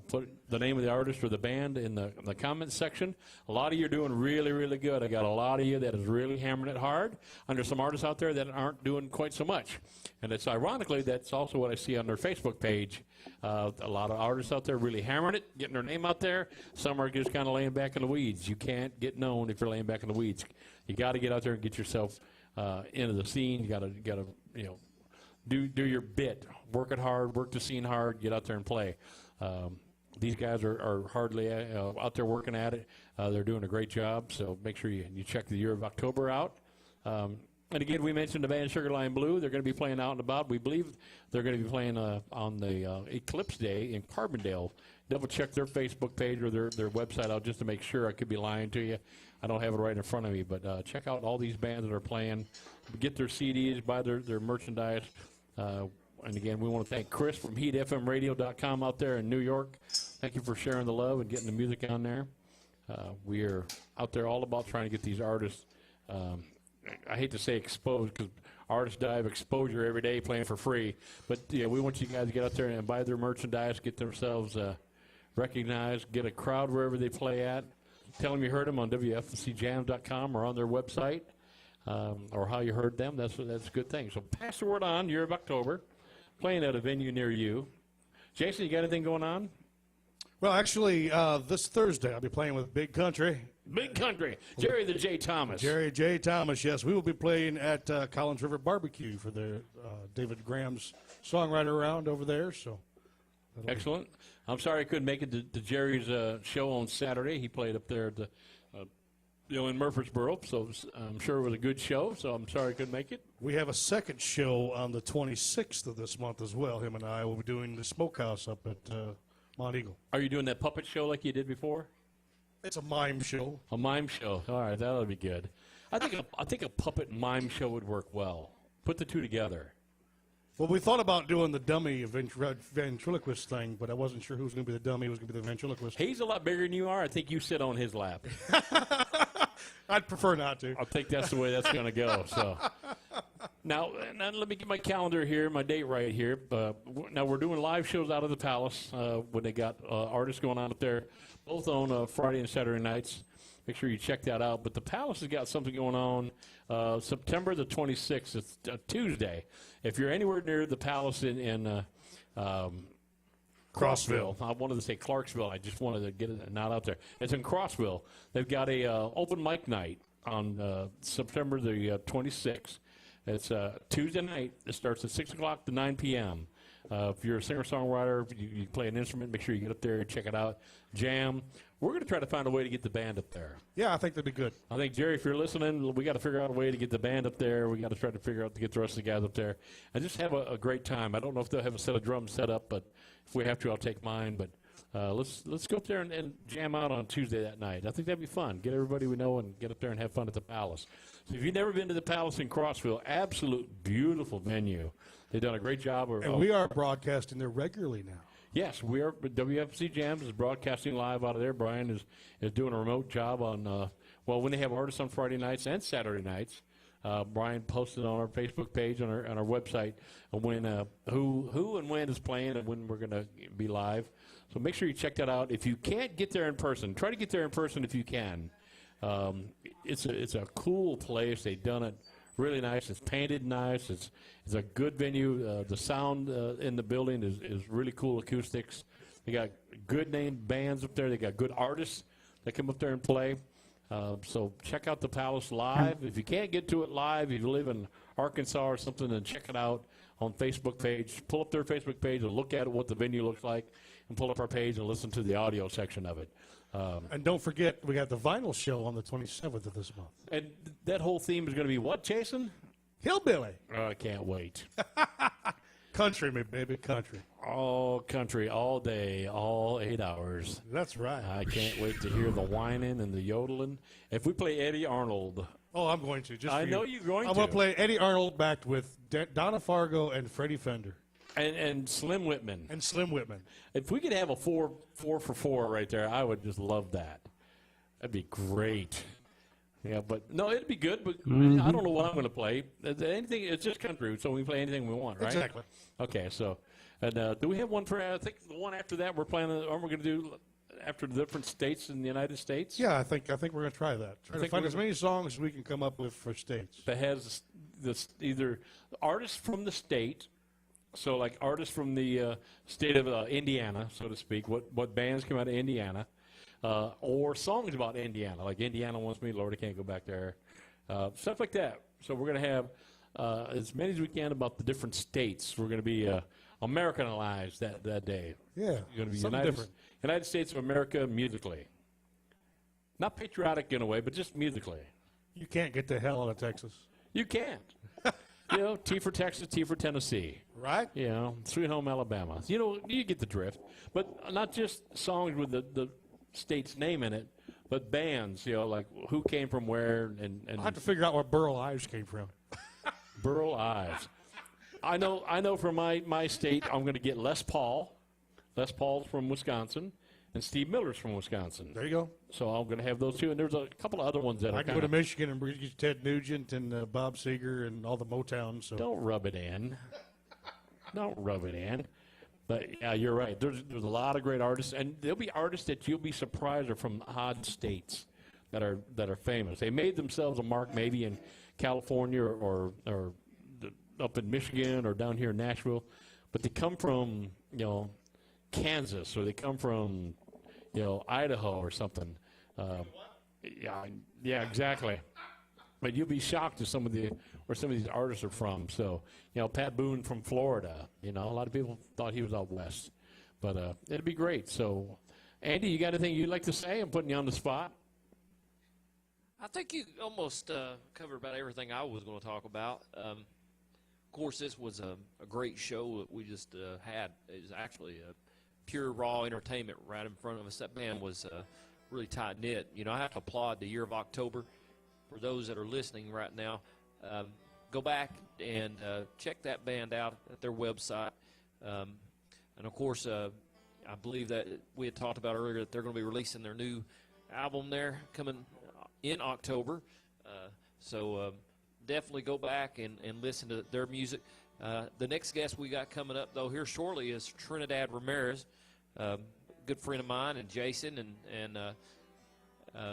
put the name of the artist or the band in the comments section. A lot of you are doing really, really good. I got a lot of you that is really hammering it hard. And there's some artists out there that aren't doing quite so much. And it's ironically, that's also what I see on their Facebook page. A lot of artists out there really hammering it, getting their name out there. Some are just kind of laying back in the weeds. You can't get known if you're laying back in the weeds. You got to get out there and get yourself into the scene. You got to do your bit. Work it hard, work the scene hard, get out there and play. These guys are hardly out there working at it. They're doing a great job, so make sure you check the Year of October out. And again, we mentioned the band Sugar Line Blue. They're going to be playing out and about. We believe they're going to be playing on the Eclipse Day in Carbondale. Double check their Facebook page or their website out just to make sure. I could be lying to you. I don't have it right in front of me, but check out all these bands that are playing. Get their CDs, buy their merchandise. And again, we want to thank Chris from HeatFMRadio.com out there in New York. Thank you for sharing the love and getting the music on there. We are out there all about trying to get these artists, I hate to say exposed because artists die of exposure every day playing for free. But, yeah, we want you guys to get out there and buy their merchandise, get themselves recognized, get a crowd wherever they play at. Tell them you heard them on WFMCJams.com or on their website or how you heard them. That's a good thing. So pass the word on, Year of October. Playing at a venue near you. Jason, you got anything going on? Well, actually, this Thursday I'll be playing with Big Country. Big Country. Jerry the J. Thomas. Jerry J. Thomas, yes. We will be playing at Collins River Barbecue for the David Graham's songwriter round over there. So, excellent. I'm sorry I couldn't make it to Jerry's show on Saturday. He played up there at the in Murfreesboro, so I'm sure it was a good show, so I'm sorry I couldn't make it. We have a second show on the 26th of this month as well. Him and I will be doing the Smokehouse up at Mount Eagle. Are you doing that puppet show like you did before? It's a mime show. A mime show. All right, that'll be good. I think a puppet mime show would work well. Put the two together. Well, we thought about doing the dummy ventriloquist thing, but I wasn't sure who was going to be the dummy, who was going to be the ventriloquist. He's a lot bigger than you are. I think you sit on his lap. I'd prefer not to. I think that's the way that's going to go. So now let me get my calendar here, my date right here. Now we're doing live shows out of the Palace when they got artists going on up there, both on Friday and Saturday nights. Make sure you check that out. But the Palace has got something going on September the 26th. It's a Tuesday. If you're anywhere near the Palace in Crossville. I wanted to say Clarksville. I just wanted to get it not out there. It's in Crossville. They've got a open mic night on September the 26th. It's Tuesday night. It starts at 6 o'clock to 9 p.m. If you're a singer-songwriter, you play an instrument, make sure you get up there and check it out. Jam. We're going to try to find a way to get the band up there. Yeah, I think that'd be good. I think, Jerry, if you're listening, we got to figure out a way to get the band up there. We got to try to figure out to get the rest of the guys up there and just have a great time. I don't know if they'll have a set of drums set up, but if we have to, I'll take mine. But let's go up there and jam out on Tuesday that night. I think that'd be fun. Get everybody we know and get up there and have fun at the Palace. So if you've never been to the Palace in Crossville, absolute beautiful venue. They've done a great job. And we are broadcasting there regularly now. Yes, we are. WFC Jams is broadcasting live out of there. Brian is doing a remote job on, when they have artists on Friday nights and Saturday nights. Brian posted on our Facebook page, on our website, when who and when is playing and when we're going to be live. So make sure you check that out. If you can't get there in person, try to get there in person if you can. It's a cool place. They've done it really nice. It's painted nice. It's a good venue. The sound in the building is really cool acoustics. They got good named bands up there. They got good artists that come up there and play. So check out the Palace live. If you can't get to it live, if you live in Arkansas or something, then check it out on Facebook page. Pull up their Facebook page and look at what the venue looks like, and pull up our page and listen to the audio section of it. And don't forget, we got the vinyl show on the 27th of this month. And that whole theme is going to be what, Jason? Hillbilly. Oh, I can't wait. Country, me baby, country. All country, all day, all 8 hours. That's right. I can't wait to hear the whining and the yodeling. If we play Eddie Arnold. Oh, I'm going to. Just I for know you. you're going I'm to. going to play Eddie Arnold backed with Donna Fargo and Freddie Fender. And Slim Whitman. And Slim Whitman. If we could have a four for four right there, I would just love that. That'd be great. Yeah, but no, it'd be good. But I don't know what I'm going to play. Anything, it's just country, so we can play anything we want, right? Exactly. Okay, so and do we have one for? I think the one after that we're planning. Aren't we going to do after the different states in the United States? Yeah, I think we're going to try that. Try to find as many songs as we can come up with for states. That has this either artists from the state. So, like artists from the state of Indiana, so to speak, what bands come out of Indiana, or songs about Indiana, like Indiana Wants Me, Lord, I Can't Go Back There, stuff like that. So we're going to have as many as we can about the different states. We're going to be Americanized that day. Yeah, going to be something different. United States of America musically. Not patriotic in a way, but just musically. You can't get the hell out of Texas. You can't. You know, T for Texas, T for Tennessee. Right. You know, Sweet Home Alabama. You know, you get the drift. But not just songs with the state's name in it, but bands, you know, like who came from where. And I'll have to figure out where Burl Ives came from. Burl Ives. I know from my state I'm going to get Les Paul. Les Paul's from Wisconsin. And Steve Miller's from Wisconsin. There you go. So I'm going to have those two. And there's a couple of other ones that I are can go to Michigan and get Ted Nugent and Bob Seger and all the Motown. So don't rub it in. Don't rub it in. But, yeah, you're right. There's a lot of great artists. And there'll be artists that you'll be surprised are from odd states that are famous. They made themselves a mark maybe in California or up in Michigan or down here in Nashville. But they come from, you know, Kansas, or they come from, you know, Idaho or something. Yeah, exactly. But you'll be shocked at where some of these artists are from. So, you know, Pat Boone from Florida. You know, a lot of people thought he was out west, but it'd be great. So, Andy, you got anything you'd like to say? I'm putting you on the spot. I think you almost covered about everything I was going to talk about. Of course, this was a great show that we just had. It was actually a pure raw entertainment right in front of us. That band was really tight knit. You know, I have to applaud the Year of October. For those that are listening right now, go back and check that band out at their website. And of course, I believe that we had talked about earlier that they're going to be releasing their new album there coming in October. So definitely go back and listen to their music. The next guest we got coming up, though, here shortly is Trinidad Ramirez, good friend of mine, and Jason, and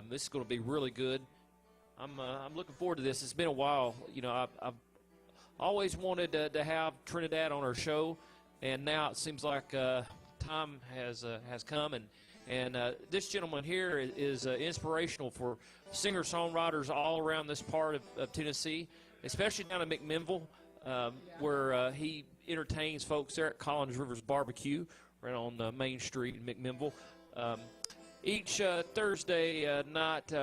this is going to be really good. I'm looking forward to this. It's been a while. You know, I've always wanted to have Trinidad on our show, and now it seems like time has come, and this gentleman here is inspirational for singer-songwriters all around this part of Tennessee, especially down in McMinnville. Where he entertains folks there at Collins Rivers Barbecue, right on Main Street in McMinnville. Each Thursday night,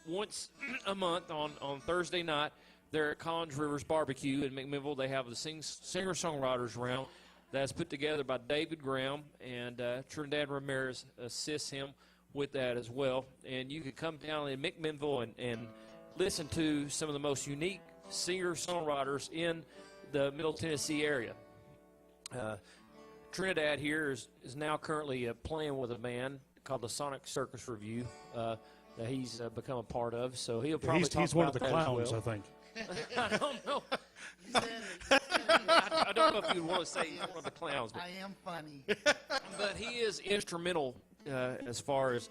once a month on Thursday night, they're at Collins Rivers Barbecue in McMinnville. They have the singer-songwriters round that's put together by David Graham, and Trinidad Ramirez assists him with that as well. And you can come down in McMinnville and listen to some of the most unique singer-songwriters in the Middle Tennessee area. Trinidad here is now currently playing with a band called the Sonic Circus Review that he's become a part of. So he'll probably he's one of the clowns, I think. I don't know. I don't know if you'd want to say he's one of the clowns. But, I am funny. but he is instrumental as far as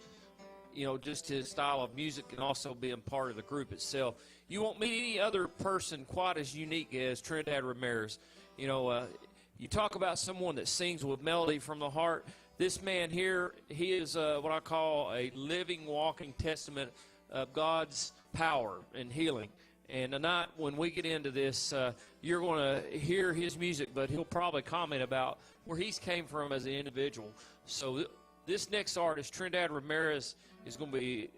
just his style of music and also being part of the group itself. You won't meet any other person quite as unique as Trinidad Ramirez. You talk about someone that sings with melody from the heart. This man here, he is what I call a living, walking testament of God's power and healing. And tonight, when we get into this, you're going to hear his music, but he'll probably comment about where he's came from as an individual. So this next artist, Trinidad Ramirez, is going to be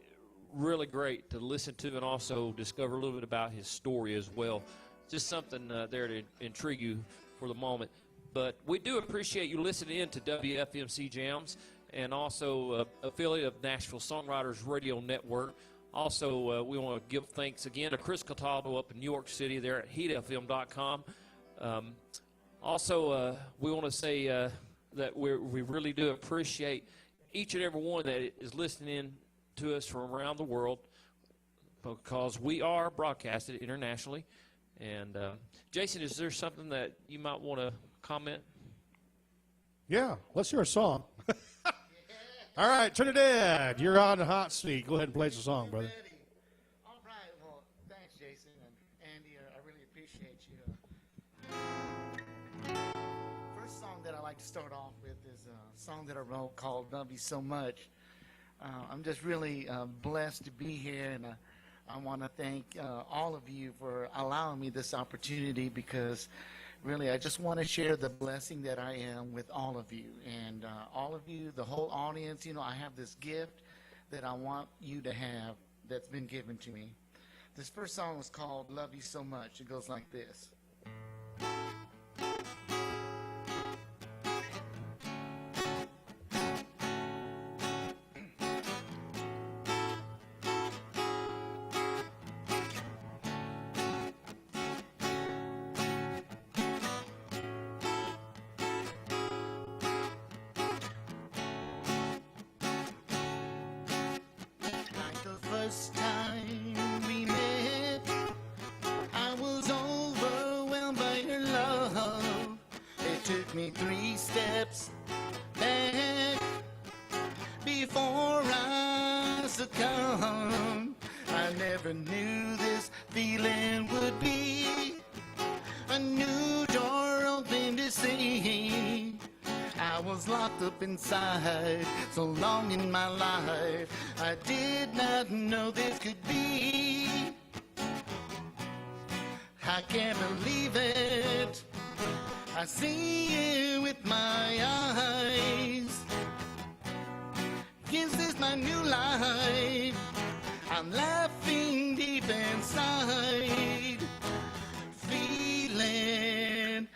really great to listen to and also discover a little bit about his story as well. Just something there to intrigue you for the moment. But we do appreciate you listening in to WFMC Jams and also affiliate of Nashville Songwriters Radio Network. Also, we want to give thanks again to Chris Cataldo up in New York City there at heatfm.com. Also, we want to say that we really do appreciate each and every one that is listening in to us from around the world, because we are broadcasted internationally. And Jason, is there something that you might want to comment? Yeah, let's hear a song. All right, Trinidad, you're on the hot seat. Go ahead and play the song, brother. All right. Well, thanks, Jason and Andy. I really appreciate you. First song that I like to start off with is a song that I wrote called "Love You So Much." I'm just really blessed to be here, and I want to thank all of you for allowing me this opportunity, because really, I just want to share the blessing that I am with all of you. And all of you, the whole audience, I have this gift that I want you to have that's been given to me. This first song is called "Love You So Much." It goes like this. First time we met, I was overwhelmed by your love. It took me 3 steps back before I succumbed. I never knew this feeling would be a new door open to see. I was locked up inside so long in my life, I did not know this could be. I can't believe it, I see it with my eyes. Is this my new life? I'm laughing deep inside, feeling.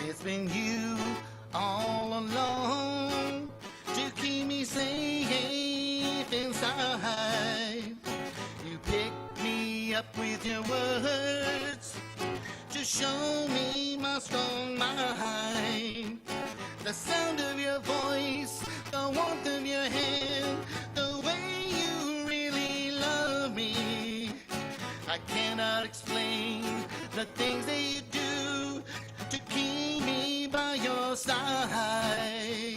It's been you all along to keep me safe inside. You picked me up with your words to show me my strong mind. The sound of your voice, the warmth of your hand, the way you really love me. I cannot explain the things that you do to keep me by your side.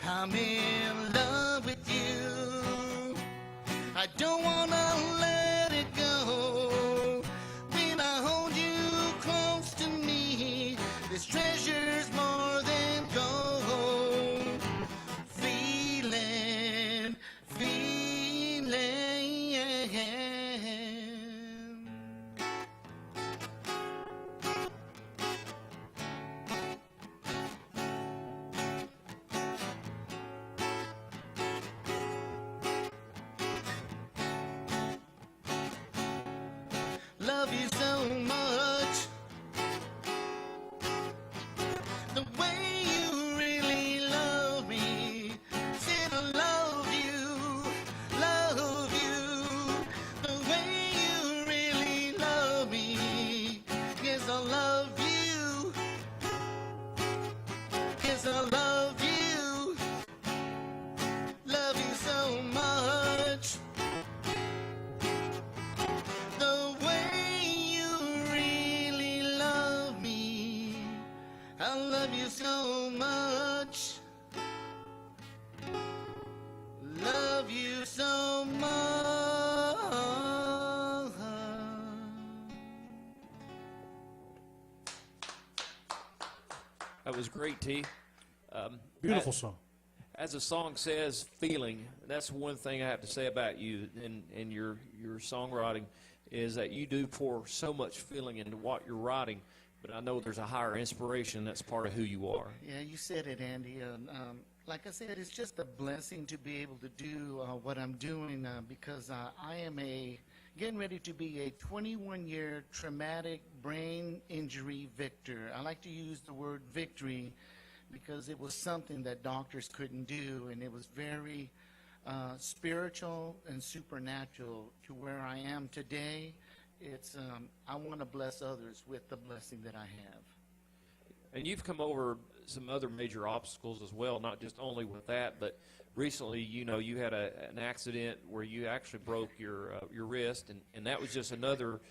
I'm in love with you. I don't wanna let it go. When I hold you close to me, this treasure's more than gold. Feeling. Love you so much. The way you really love me. Said I love you. The way you really love me. Yes, I love you. I love you so much. Love you so much. That was great, T. Beautiful song. As the song says, feeling. That's one thing I have to say about you in your songwriting is that you do pour so much feeling into what you're writing, but I know there's a higher inspiration that's part of who you are. Yeah, you said it, Andy. Like I said, it's just a blessing to be able to do what I'm doing because I am getting ready to be a 21-year traumatic brain injury victor. I like to use the word victory because it was something that doctors couldn't do, and it was very spiritual and supernatural to where I am today. It's I want to bless others with the blessing that I have. And you've come over some other major obstacles as well, not just only with that, but recently, you know, you had an accident where you actually broke your wrist, and that was just another,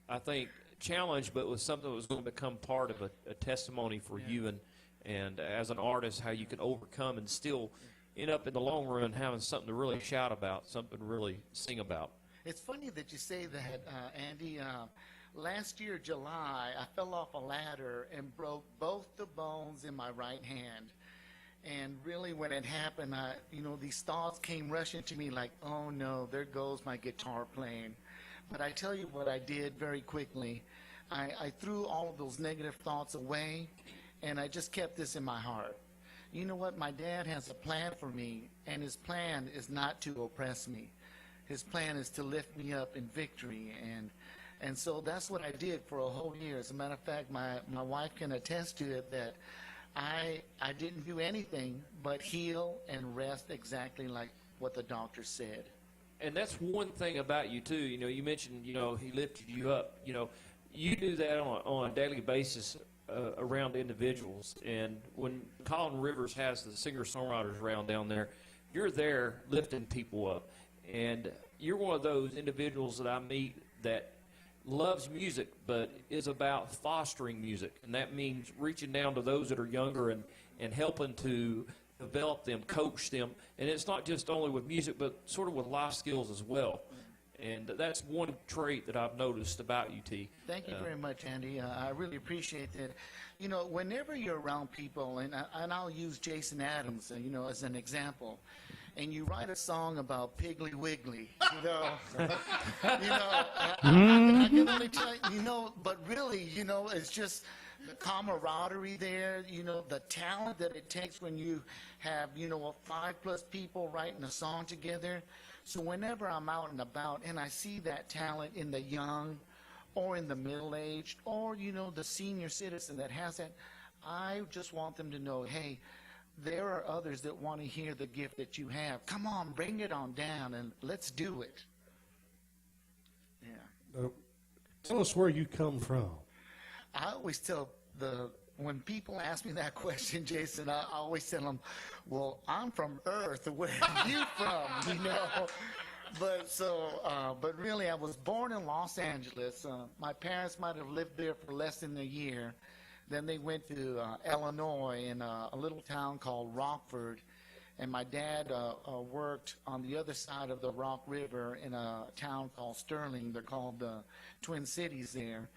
I think, challenge, but it was something that was going to become part of a testimony for you and as an artist, how you can overcome and still end up in the long run having something to really shout about, something to really sing about. It's funny that you say that, Andy. Last year, July, I fell off a ladder and broke both the bones in my right hand. And really, when it happened, these thoughts came rushing to me like, oh no, there goes my guitar playing. But I tell you what I did very quickly. I threw all of those negative thoughts away, and I just kept this in my heart. You know what? My dad has a plan for me, and his plan is not to oppress me. His plan is to lift me up in victory, and so that's what I did for a whole year. As a matter of fact, my wife can attest to it that I didn't do anything but heal and rest exactly like what the doctor said. And that's one thing about you, too. You know, you mentioned, you know, he lifted you up. You know, you do that on a daily basis around individuals. And when Colin Rivers has the singer-songwriters around down there, you're there lifting people up. And you're one of those individuals that I meet that loves music, but is about fostering music. And that means reaching down to those that are younger and helping to develop them, coach them. And it's not just only with music, but sort of with life skills as well. And that's one trait that I've noticed about you, T. Thank you very much, Andy. I really appreciate that. You know, whenever you're around people, and I'll use Jason Adams, as an example, and you write a song about Piggly Wiggly, I can only tell you, but really, it's just the camaraderie there, the talent that it takes when you have, 5+ people writing a song together. So whenever I'm out and about and I see that talent in the young or in the middle-aged or, the senior citizen that has that, I just want them to know, hey, there are others that want to hear the gift that you have. Come on, bring it on down and let's do it. Yeah. Tell us where you come from. I always tell when people ask me that question, Jason, I always tell them, well, I'm from Earth. Where are you from? But really, I was born in Los Angeles. My parents might have lived there for less than a year. Then they went to Illinois in a little town called Rockford. And my dad worked on the other side of the Rock River in a town called Sterling. They're called the Twin Cities there.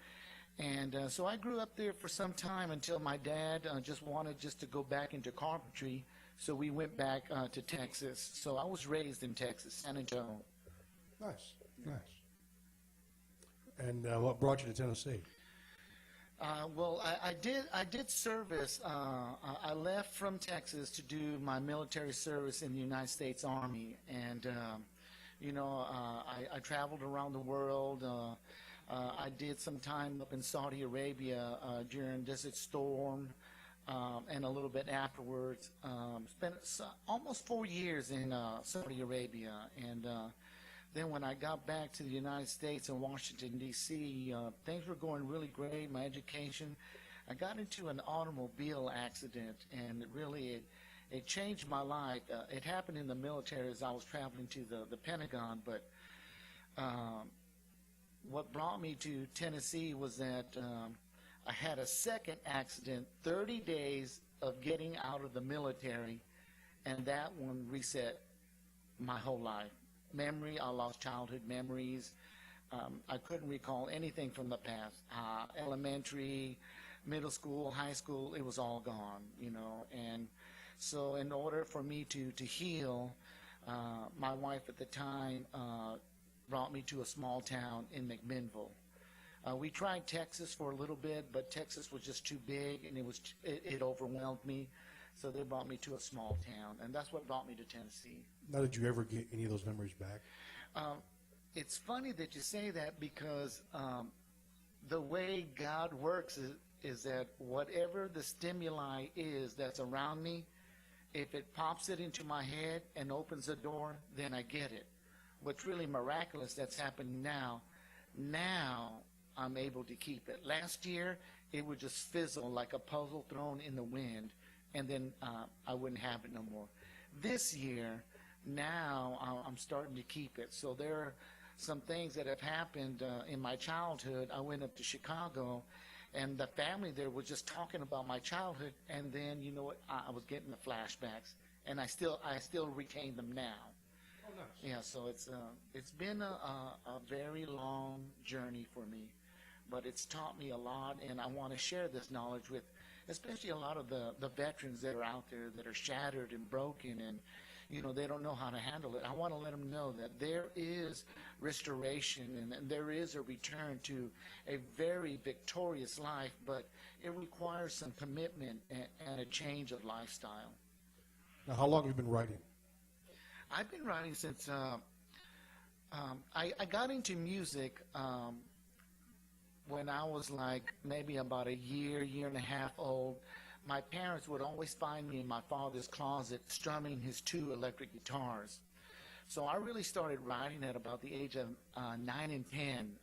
And so I grew up there for some time until my dad just wanted to go back into carpentry. So we went back to Texas. So I was raised in Texas, San Antonio. Nice. And what brought you to Tennessee? Well, I did service. I left from Texas to do my military service in the United States Army. And, I traveled around the world. I did some time up in Saudi Arabia during Desert Storm and a little bit afterwards. Spent almost 4 years in Saudi Arabia. And then when I got back to the United States in Washington, D.C., things were going really great, my education. I got into an automobile accident, and it changed my life. It happened in the military as I was traveling to the Pentagon, but what brought me to Tennessee was that I had a second accident 30 days of getting out of the military, and that one reset my whole life. I lost childhood memories. I couldn't recall anything from the past. Elementary, middle school, high school, it was all gone, And so in order for me to heal, my wife at the time brought me to a small town in McMinnville. We tried Texas for a little bit, but Texas was just too big, and it overwhelmed me. So they brought me to a small town, and that's what brought me to Tennessee. Now, did you ever get any of those memories back? It's funny that you say that because the way God works is that whatever the stimuli is that's around me, if it pops it into my head and opens a door, then I get it. What's really miraculous that's happened now I'm able to keep it. Last year, it would just fizzle like a puzzle thrown in the wind, and then I wouldn't have it no more. This year, now I'm starting to keep it. So there are some things that have happened in my childhood. I went up to Chicago, and the family there was just talking about my childhood, and then, you know what, I was getting the flashbacks, and I still retain them now. Oh, nice. Yeah, so it's been a very long journey for me, but it's taught me a lot, and I want to share this knowledge with especially a lot of the veterans that are out there that are shattered and broken, and they don't know how to handle it. I want to let them know that there is restoration and there is a return to a very victorious life, but it requires some commitment and a change of lifestyle. Now, how long have you been writing? I've been writing since I got into music when I was like maybe about a year and a half old. My parents would always find me in my father's closet strumming his 2 electric guitars. So I really started writing at about the age of 9 and 10,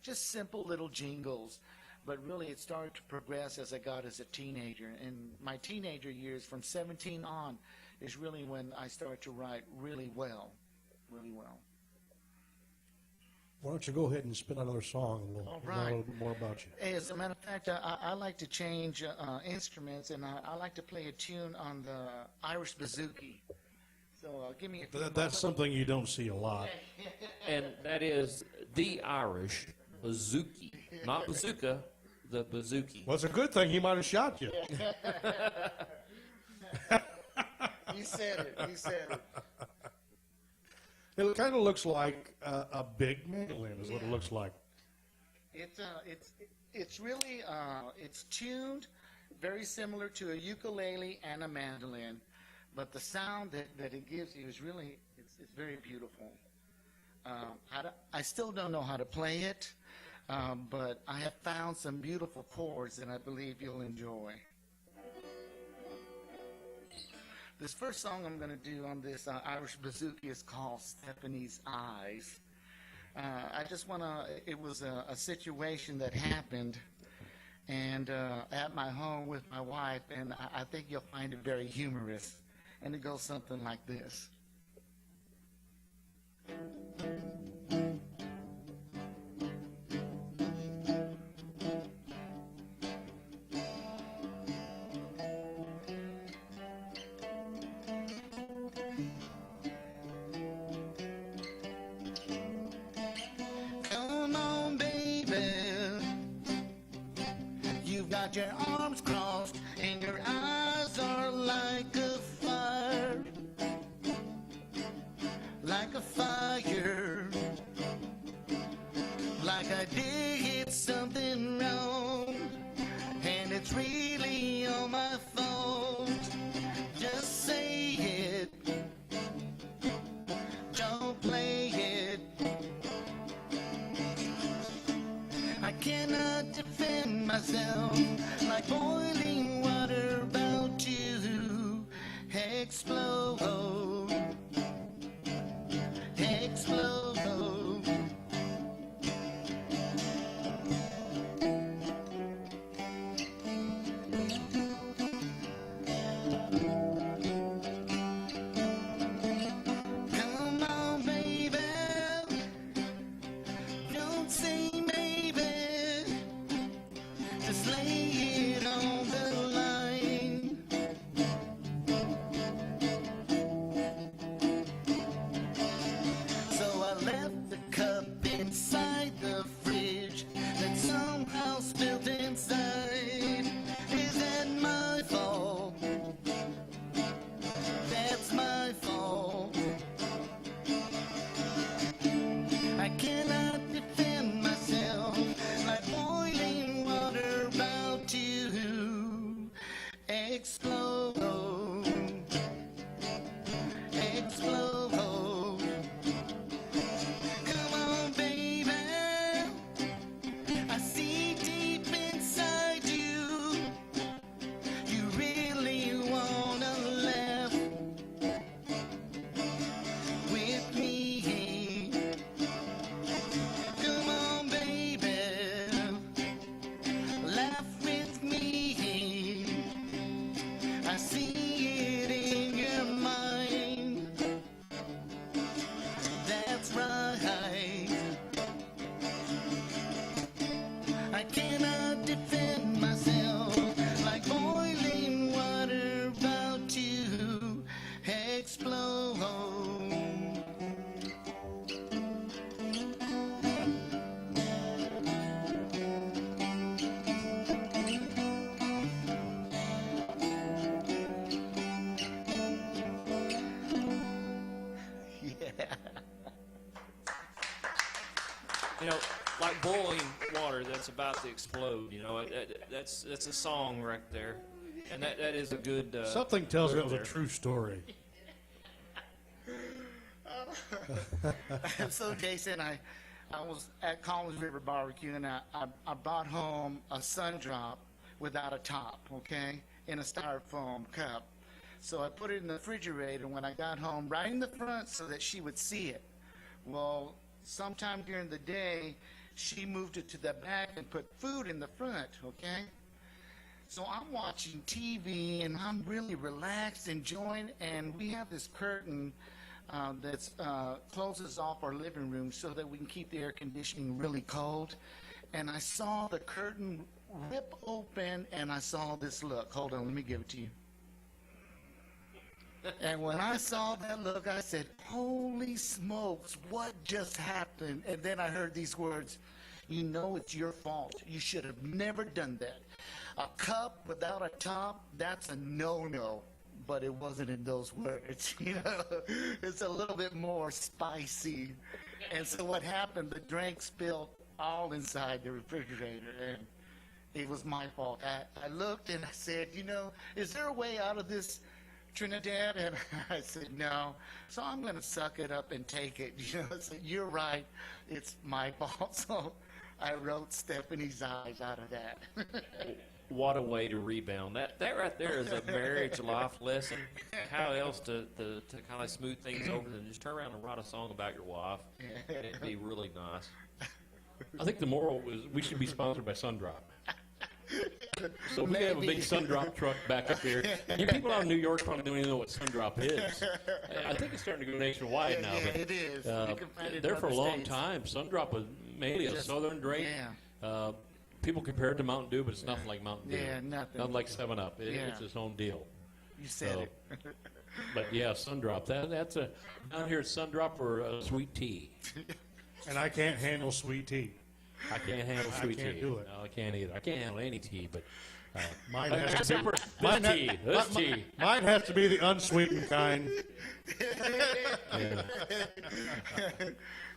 just simple little jingles. But really it started to progress as I got as a teenager. And my teenager years, from 17 on, is really when I started to write really well, really well. Why don't you go ahead and spin another song, and we'll All know right. a little bit more about you. As a matter of fact, I like to change instruments, and I like to play a tune on the Irish bouzouki. So give me a few That's moments. something you don't see a lot. And that is the Irish bouzouki, not bazooka, the bouzouki. Well, it's a good thing he might have shot you. You said it. You said it. It kind of looks like a big mandolin is what it looks like. It's really it's tuned very similar to a ukulele and a mandolin, but the sound that it gives you is really it's very beautiful. I still don't know how to play it, but I have found some beautiful chords that I believe you'll enjoy. This first song I'm going to do on this Irish bouzouki is called Stephanie's Eyes. I just want to, it was a situation that happened and at my home with my wife, and I think you'll find it very humorous. And it goes something like this. Come on, baby. You've got your arms crossed and your eyes are like a fire. Like a fire. Like I did something wrong. And it's really all my fault. Just say it. Don't play it. I cannot defend myself, like boiling water about to explode. Explode. explode, explode. Come on, baby, I see deep inside you, you really wanna laugh with me. Come on, baby, laugh with me. I see it in your mind. That's right. I cannot defend myself like boiling water about to explode. You know, like boiling water that's about to explode. You know, that's a song right there, and that is a good. Something tells me it was a there. true story. So, Jason, I was at Collins River Barbecue, and I brought home a sun drop without a top, okay, in a styrofoam cup. So I put it in the refrigerator when I got home, right in the front so that she would see it. Well, sometime during the day, she moved it to the back and put food in the front, okay? So I'm watching TV, and I'm really relaxed, enjoying, and we have this curtain that closes off our living room so that we can keep the air conditioning really cold. And I saw the curtain rip open, and I saw this look. Hold on, let me give it to you. And when I saw that look, I said, holy smokes, what just happened? And then I heard these words, you know it's your fault. You should have never done that. A cup without a top, that's a no-no. But it wasn't in those words, you know. It's a little bit more spicy. And so what happened, the drink spilled all inside the refrigerator, and it was my fault. I looked and I said, you know, is there a way out of this, Trinidad? And I said, no. So I'm going to suck it up and take it. You know, so you're right. It's my fault. So I wrote Stephanie's eyes out of that. What a way to rebound. That right there is a marriage life lesson. How else to kind of smooth things over than just turn around and write a song about your wife. It'd be really nice. I think the moral was we should be sponsored by Sundrop. So we have a big Sundrop truck back up here. You people out in New York probably don't even know what Sundrop is. I think it's starting to go nationwide now. Yeah, but, it is. You can find it in there for a other long states. time. Sundrop was mainly a southern drink. Yeah. People compare it to Mountain Dew, but it's nothing like Mountain Dew. Yeah, nothing. Not like 7-Up. Yeah. It's its own deal. You said So, it. But yeah, Sundrop. That's a down here at Sundrop or sweet tea. And I can't handle sweet tea. I can't handle sweet can't tea. do it. No, I can't either. I can't handle any tea, but Mine has to be, this tea. mine has to be the unsweetened kind. Yeah.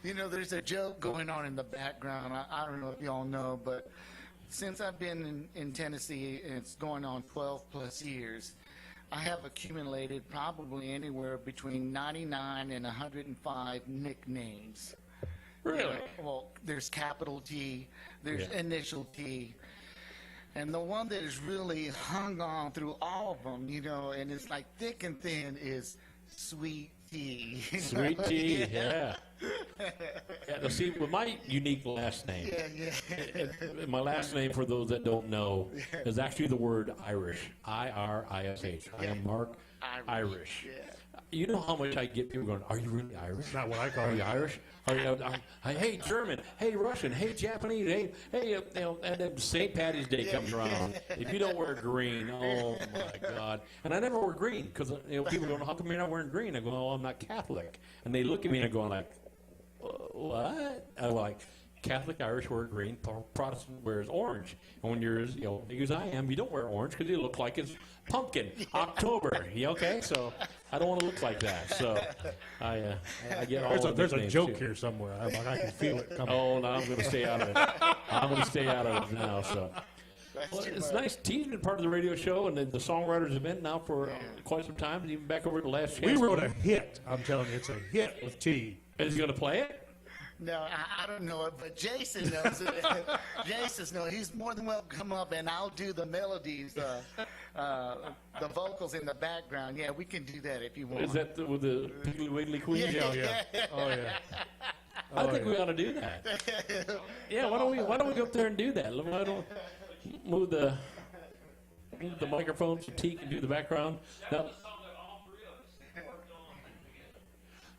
You know, there's a joke going on in the background. I don't know if y'all know, but since I've been in Tennessee, it's going on 12 plus years, I have accumulated probably anywhere between 99 and 105 nicknames. Really? Well, there's capital T, there's Yeah. initial T, and the one that is really hung on through all of them, you know, and it's like thick and thin, is Sweet Tea. Sweet tea, yeah. Yeah, now see, with my unique last name, my last name, for those that don't know, is actually the word Irish. I-R-I-S-H. I am Mark Irish. You know how much I get people going, are you really Irish? Not what I call Are it. you Irish? Are you, hey, German. Hey, Russian. Hey, Japanese. Hey, and then St. Patty's Day comes around. If you don't wear green, oh, my God. And I never wear green because people go, how come you're not wearing green? I go, oh, I'm not Catholic. And they look at me and I go like, what? I'm like, Catholic Irish wear green, Protestant wears orange. And when you're, big as I am, you don't wear orange because you look like it's pumpkin, October. Okay? So I don't want to look like that. So I get all the There's a nicknames, joke too. here somewhere. I can feel it coming. Oh, no, I'm going to stay out of it. I'm going to stay out of it now. So, That's Well, too it's much. nice. T's been part of the radio show and the songwriters have been now for quite some time, even back over the last We chance. wrote a hit. I'm telling you, it's a hit with T. Is he going to play it? No, I don't know it, but Jason knows it. Jason knows. He's more than welcome to come up, and I'll do the melodies, the vocals in the background. Yeah, we can do that if you want. Is that with the Piggly Wiggly Queen? Oh, yeah. Oh, yeah. I think we ought to do that. Yeah, why don't we go up there and do that? Why don't move the microphone so T can do the background? Now,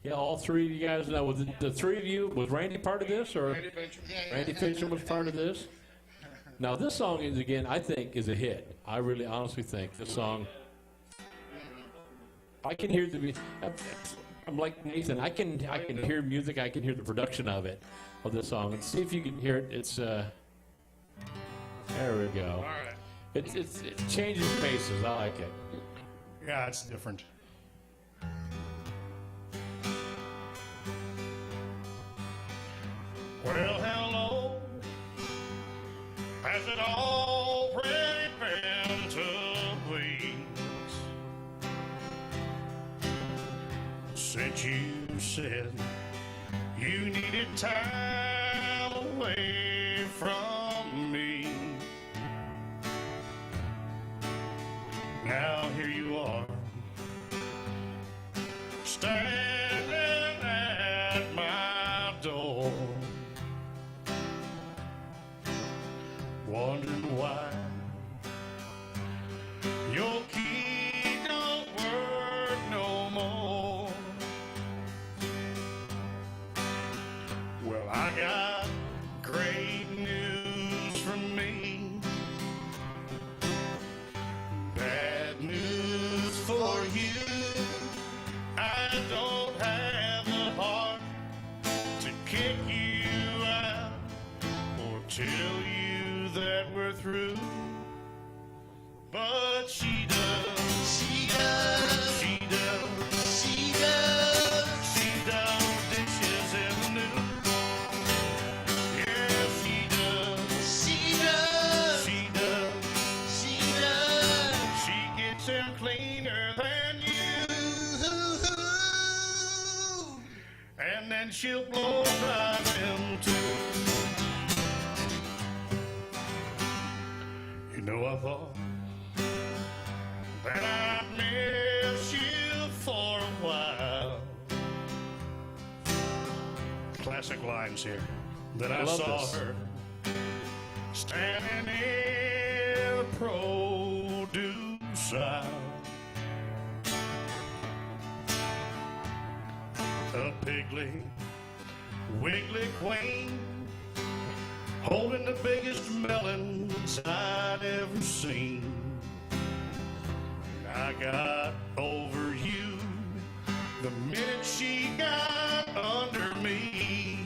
yeah, all three of you guys. Now, was the three of you, was Randy part of this, or Randy Fincher was part of this? Now, this song is, again, I think, is a hit. I really honestly think this song, I can hear I'm like Nathan, I can hear music, I can hear the production of this song. And see if you can hear it. It's, there we go. All right. It changes paces. I like it. Yeah, it's different. Well, hello. Has it already been 2 weeks since you said you needed time away from me? Now here you are, standing at my door, wondering why your key don't work no more. Well, I got great news from me, bad news for you. I don't have the heart to kick you out or tell you that we're through. But she does. She does. She does. She does. She does dishes in the noon. Yeah, she does. She does. She does. She does. She gets them cleaner than you. And then she'll blow dry them too. You know, I thought that I'd miss you for a while. Classic lines here. Then I love saw this. her standing in the produce aisle. A piggly, wiggly queen, holding the biggest melons I'd ever seen. I got over you the minute she got under me.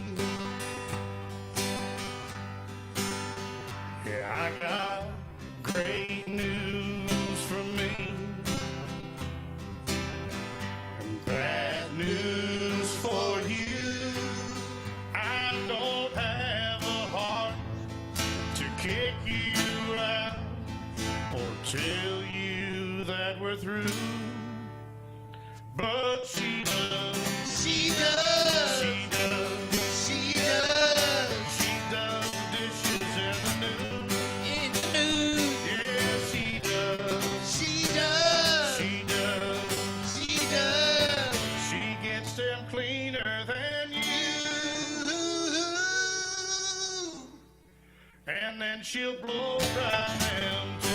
Yeah, I got great news from me and bad news for you. I don't have a heart to kick you out or tell you that we're through. But she does. She does. She does. She does. She does the dishes in the noon. In the noon. Yeah, she does. She does. She does. She does. She gets them cleaner than you. And then she'll blow dry them too.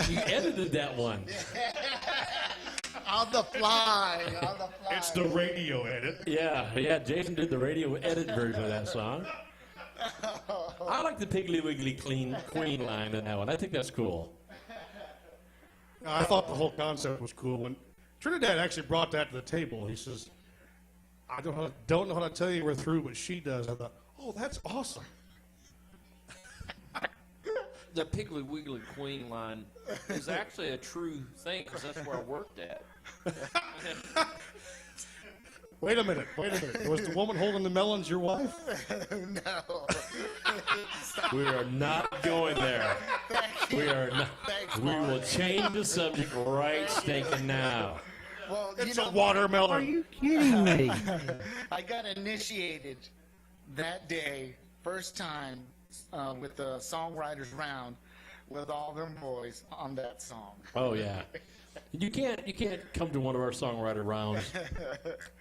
You edited that one. On the fly. On the fly. It's the radio edit. Yeah. Jason did the radio edit version of that song. I like the Piggly Wiggly Queen line in that one. I think that's cool. I thought the whole concept was cool. When Trinidad actually brought that to the table, he says, I don't know how to tell you we're through, but she does. I thought, oh, that's awesome. The Piggly Wiggly Queen line is actually a true thing because that's where I worked at. Wait a minute. Was the woman holding the melons your wife? No. We are not going there. We are not. We will change the subject right stinking now. Well, It's a watermelon. Are you kidding me? I got initiated that day, first time, with the songwriters round, with all them boys on that song. Oh yeah. You can't come to one of our songwriter rounds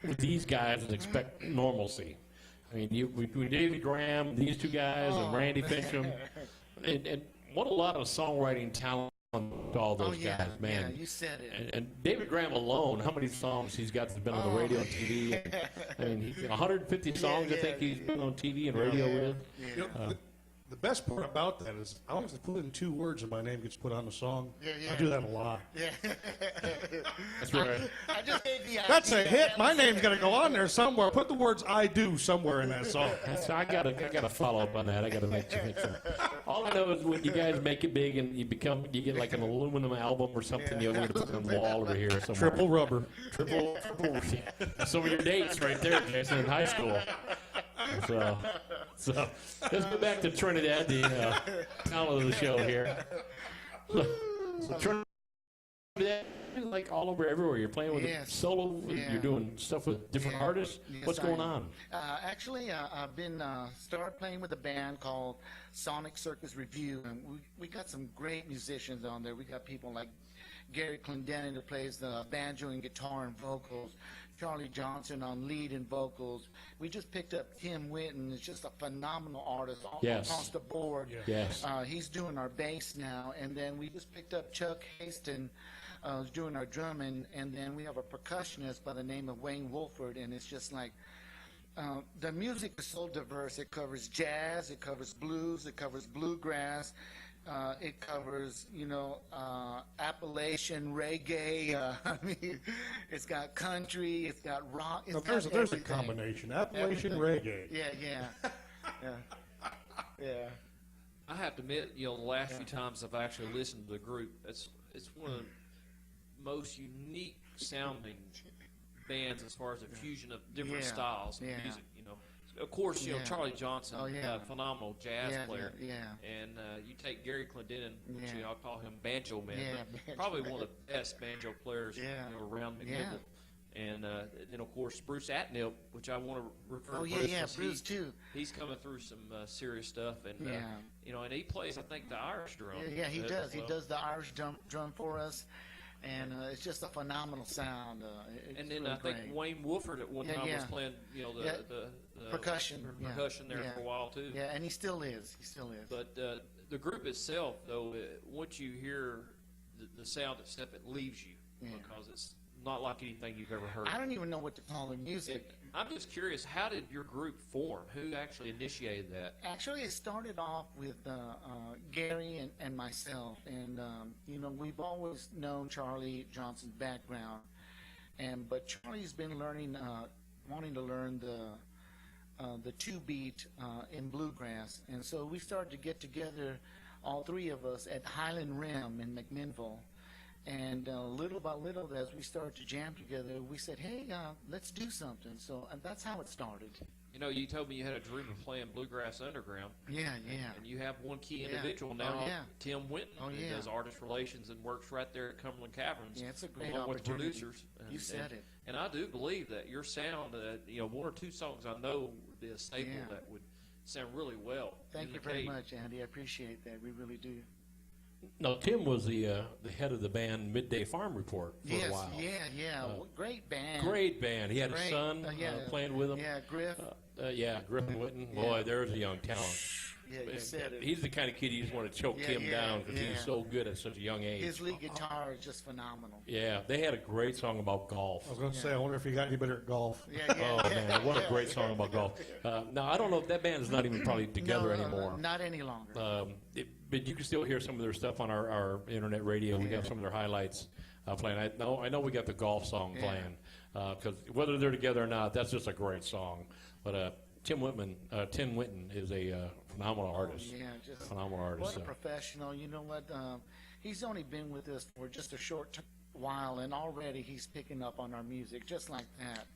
with these guys and expect normalcy. I mean, between David Graham, these two guys, and Randy Fincham, and what a lot of songwriting talent to all those guys, man. Yeah, you said it. And David Graham alone, how many songs he's got that's been on the radio and TV? I mean, 150 songs I think he's been on TV and radio with. You know, the best part about that is I always put in 2 words and my name gets put on the song. I do that a lot. Yeah. That's right. I just gave the That's a idea. hit. My name's got to go on there somewhere. Put the words "I do" somewhere in that song. I gotta follow up on that. I gotta make sure. All I know is when you guys make it big and you get like an aluminum album or something, you're gonna put it on the wall over here somewhere. Triple rubber. Triple. Some of your dates right there, Jason, in high school. So let's go back to Trinidad, the talent of the show here. So Trinidad, like all over everywhere. You're playing with solo. You're doing stuff with different artists. Yes, What's going on? Actually, I've been started playing with a band called Sonic Circus Review, and we got some great musicians on there. We got people like Gary Clendenin, who plays the banjo and guitar and vocals, Charlie Johnson on lead and vocals. We just picked up Tim Winton. He's just a phenomenal artist across the board. Yes. He's doing our bass now, and then we just picked up Chuck Haston, who's doing our drumming, and then we have a percussionist by the name of Wayne Wolford, and it's just like the music is so diverse. It covers jazz, it covers blues, it covers bluegrass. It covers, Appalachian reggae. I mean, it's got country. It's got rock. It's There's got a everything. combination. Appalachian reggae. Yeah. I have to admit, the last few times I've actually listened to the group, it's one of the most unique sounding bands as far as a fusion of different styles of music. Of course, Charlie Johnson, phenomenal jazz player. And you take Gary Clendenin, which I'll call him Banjo Man, but probably one of the best banjo players around McMinnville. And then, of course, Bruce Atnell, which I want to refer to. Bruce too. He's coming through some serious stuff, and and he plays, I think, the Irish drum. Yeah, he does. He well. does the Irish drum for us. And it's just a phenomenal sound. And then really I think great. Wayne Wolford at one time was playing, the percussion there for a while too. Yeah, and he still is. But the group itself, though, once you hear the sound itself, it leaves you because it's not like anything you've ever heard. I don't even know what to call the music. I'm just curious, how did your group form? Who actually initiated that? Actually, it started off with Gary and myself, and we've always known Charlie Johnson's background, but Charlie's been wanting to learn the 2-beat in bluegrass, and so we started to get together, all 3 of us, at Highland Rim in McMinnville. And little by little, as we started to jam together, we said, hey, let's do something. So that's how it started. You told me you had a dream of playing Bluegrass Underground. Yeah. And you have one key individual now, Tim Winton, who does artist relations and works right there at Cumberland Caverns. Yeah, it's a great along with opportunity. producers. You said it. And I do believe that your sound, 1 or 2 songs I know would be a staple that would sound really well. Thank you very much, Andy. I appreciate that. We really do. No, Tim was the head of the band Midday Farm Report for a while. Great band. Great band. He had a son playing with him. Yeah, Griff. Griffin Whitten. Boy, there's a young talent. Yeah, you said it. He's the kind of kid you just want to choke him down because he's so good at such a young age. His lead guitar is just phenomenal. Yeah, they had a great song about golf. I was going to say, I wonder if he got any better at golf. Oh, man, what a great song about golf. Now, I don't know if that band is not even probably together anymore. Not any longer. But you can still hear some of their stuff on our internet radio. We have some of their highlights playing. I know we got the golf song playing because whether they're together or not, that's just a great song. But Tim Winton is a phenomenal artist. Phenomenal artist. What a professional. You know what? He's only been with us for just a short while, and already he's picking up on our music just like that.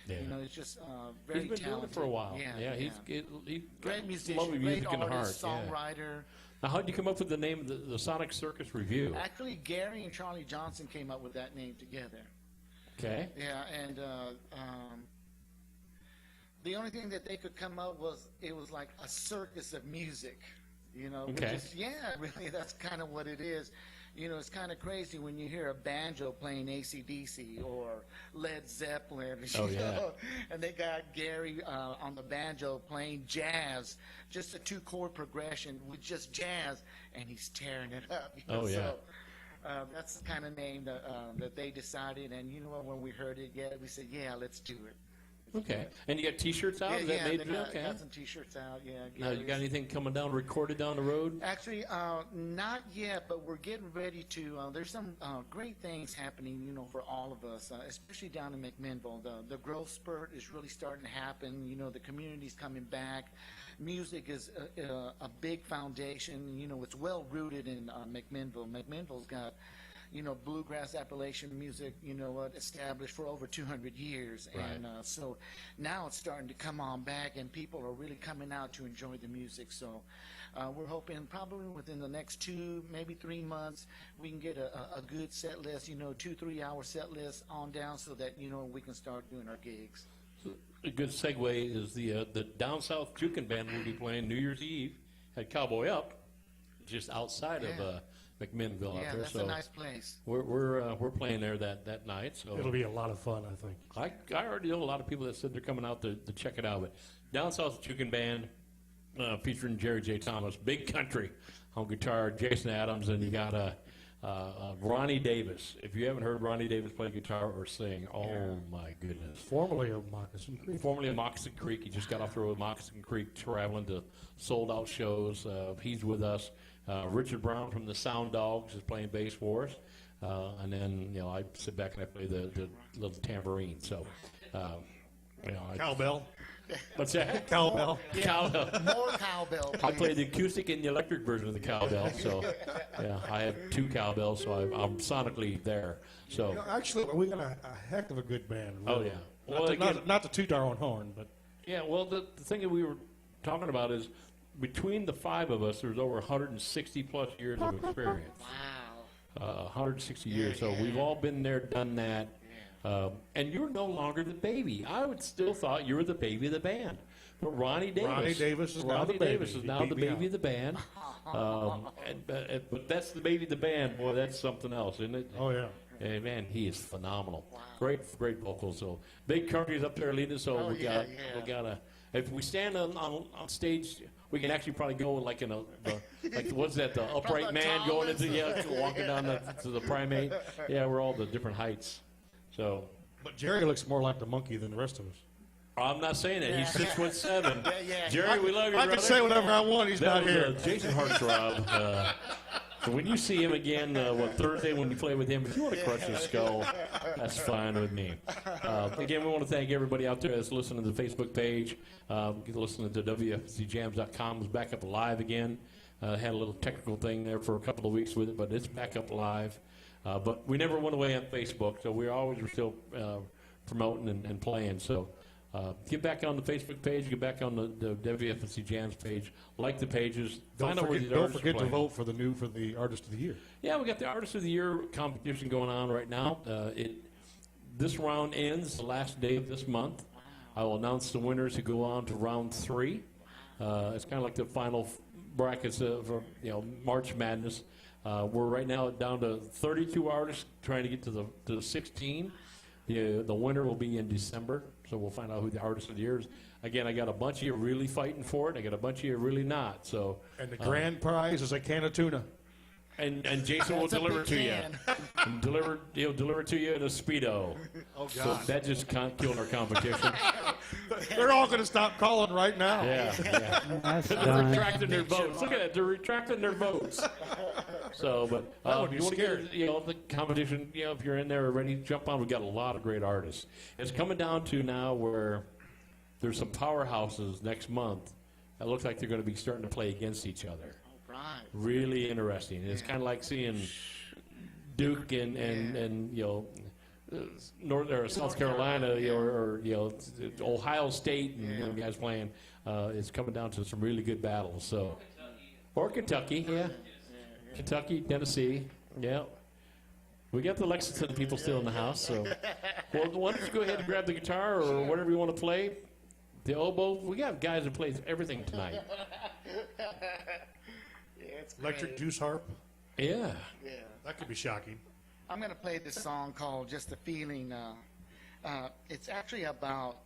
Yeah. You know, he's just very He's been talented. doing it for a while. Yeah, He's great got musician, lovely music great in the artist, heart. Yeah. songwriter. Now, how did you come up with the name of the Sonic Circus Review? Actually, Gary and Charlie Johnson came up with that name together. Okay. Yeah, and the only thing that they could come up was it was like a circus of music, you know. Okay. Which is, yeah, really, that's kind of what it is. You know, it's kind of crazy when you hear a banjo playing AC/DC or Led Zeppelin, Oh, you yeah. know, and they got Gary on the banjo playing jazz, just a 2-chord progression with just jazz, and he's tearing it up. You know? Oh, yeah. So, that's the kind of name that they decided, and you know what, when we heard it, we said, yeah, let's do it. Okay. And you got T-shirts out? Is that made? Okay. got some T-shirts out, yeah. Now, you got Gary's. anything coming down, recorded down the road? Actually, not yet, but we're getting ready to. There's some great things happening, you know, for all of us, especially down in McMinnville. The growth spurt is really starting to happen. You know, the community's coming back. Music is a big foundation. You know, it's well rooted in McMinnville. McMinnville's got, you know, bluegrass Appalachian music, you know, established for over 200 years. Right. And so now it's starting to come on back, and people are really coming out to enjoy the music. So we're hoping probably within the next 2, maybe 3 months, we can get a good set list, you know, 2-3 hour set list on down so that, you know, we can start doing our gigs. A good segue is the Down South Jukin Band will be playing New Year's Eve at Cowboy Up, just outside of McMinnville out Yeah, there. that's So a nice place. we're playing there that night. So It'll be a lot of fun, I think. I already know a lot of people that said they're coming out to check it out. But Down South Jukin Band featuring Jerry J. Thomas, Big Country on guitar, Jason Adams, and you got Ronnie Davis. If you haven't heard Ronnie Davis play guitar or sing, oh my goodness. Formerly of Moccasin Creek. Formerly of Moccasin Creek. He just got off the road with Moccasin Creek, traveling to sold-out shows. He's with us. Richard Brown from the Sound Dogs is playing bass for us. And then, you know, I sit back and I play the little tambourine. So, you know, Cowbell. What's that? Cowbell. Cowbell. More cowbell, I please. play the acoustic and the electric version of the cowbell. So, yeah, I have 2 cowbells, so I'm sonically there. So, You know, actually, we got a heck of a good band. oh really. yeah. Not, Well, to, again, not to toot our own horn, but yeah. Well, the thing that we were talking about is between the 5 of us, there's over 160 plus years of experience. Wow. 160 years. So we've all been there, done that. And you're no longer the baby. I would still thought you were the baby of the band. But Ronnie Davis. is now the baby. Davis is He now beat the me baby out. of the band. But that's the baby of the band. Boy, that's something else, isn't it? oh yeah. Hey, man, he is phenomenal. Great vocals. So Big Country's up there leading. So Oh, we yeah, got to. If we stand on stage, we can actually probably go like in like what's that? The upright the man going into tallest. walking down to the primate. Yeah, we're all the different heights. So But Jerry looks more like the monkey than the rest of us. I'm not saying that. He's 6'7". yeah. Jerry, we love you, I brother. can say whatever I want. He's That not was, here. Jason Hartzrob. So when you see him again, Thursday when you play with him, if you want to crush his skull, that's fine with me. Again, we want to thank everybody out there that's listening to the Facebook page. Listening to WFCJams.com is back up live again. Had a little technical thing there for a couple of weeks with it, but it's back up live. But we never went away on Facebook, so we always were still promoting and playing. So get back on the Facebook page, get back on the WFNC Jams page, like the pages, find out where these Don't artists are forget to playing. vote for the Artist of the Year. Yeah, we got the Artist of the Year competition going on right now. This round ends the last day of this month. I will announce the winners who go on to round 3. It's kind of like the final brackets for March Madness. We're right now down to 32 artists trying to get to the 16. The winner will be in December, so we'll find out who the Artist of the Year is. Again, I got a bunch of you really fighting for it. I got a bunch of you really not. So, And the grand prize is a can of tuna. and Jason will That's a deliver big to you. can. And he'll deliver to you in a Speedo. Oh, So God. that just killed our competition. They're all going to stop calling right now. Yeah. They're retracting their votes. Look at that. They're retracting their votes. So, but I would if be you want to scared. get the competition, if you're in there already, jump on. We've got a lot of great artists. It's coming down to now where there's some powerhouses next month that look like they're going to be starting to play against each other. Right. Really interesting. It's kind of like seeing Duke and North or South Carolina, or Ohio State and guys playing. It's coming down to some really good battles. So, or Kentucky, yeah. Kentucky, Tennessee, yeah. We got the Lexington people still in the house, so. Well, why don't you go ahead and grab the guitar or whatever you want to play. The oboe. We got guys that play everything tonight. Electric juice harp. Yeah. Yeah. That could be shocking. I'm going to play this song called Just a Feeling. It's actually about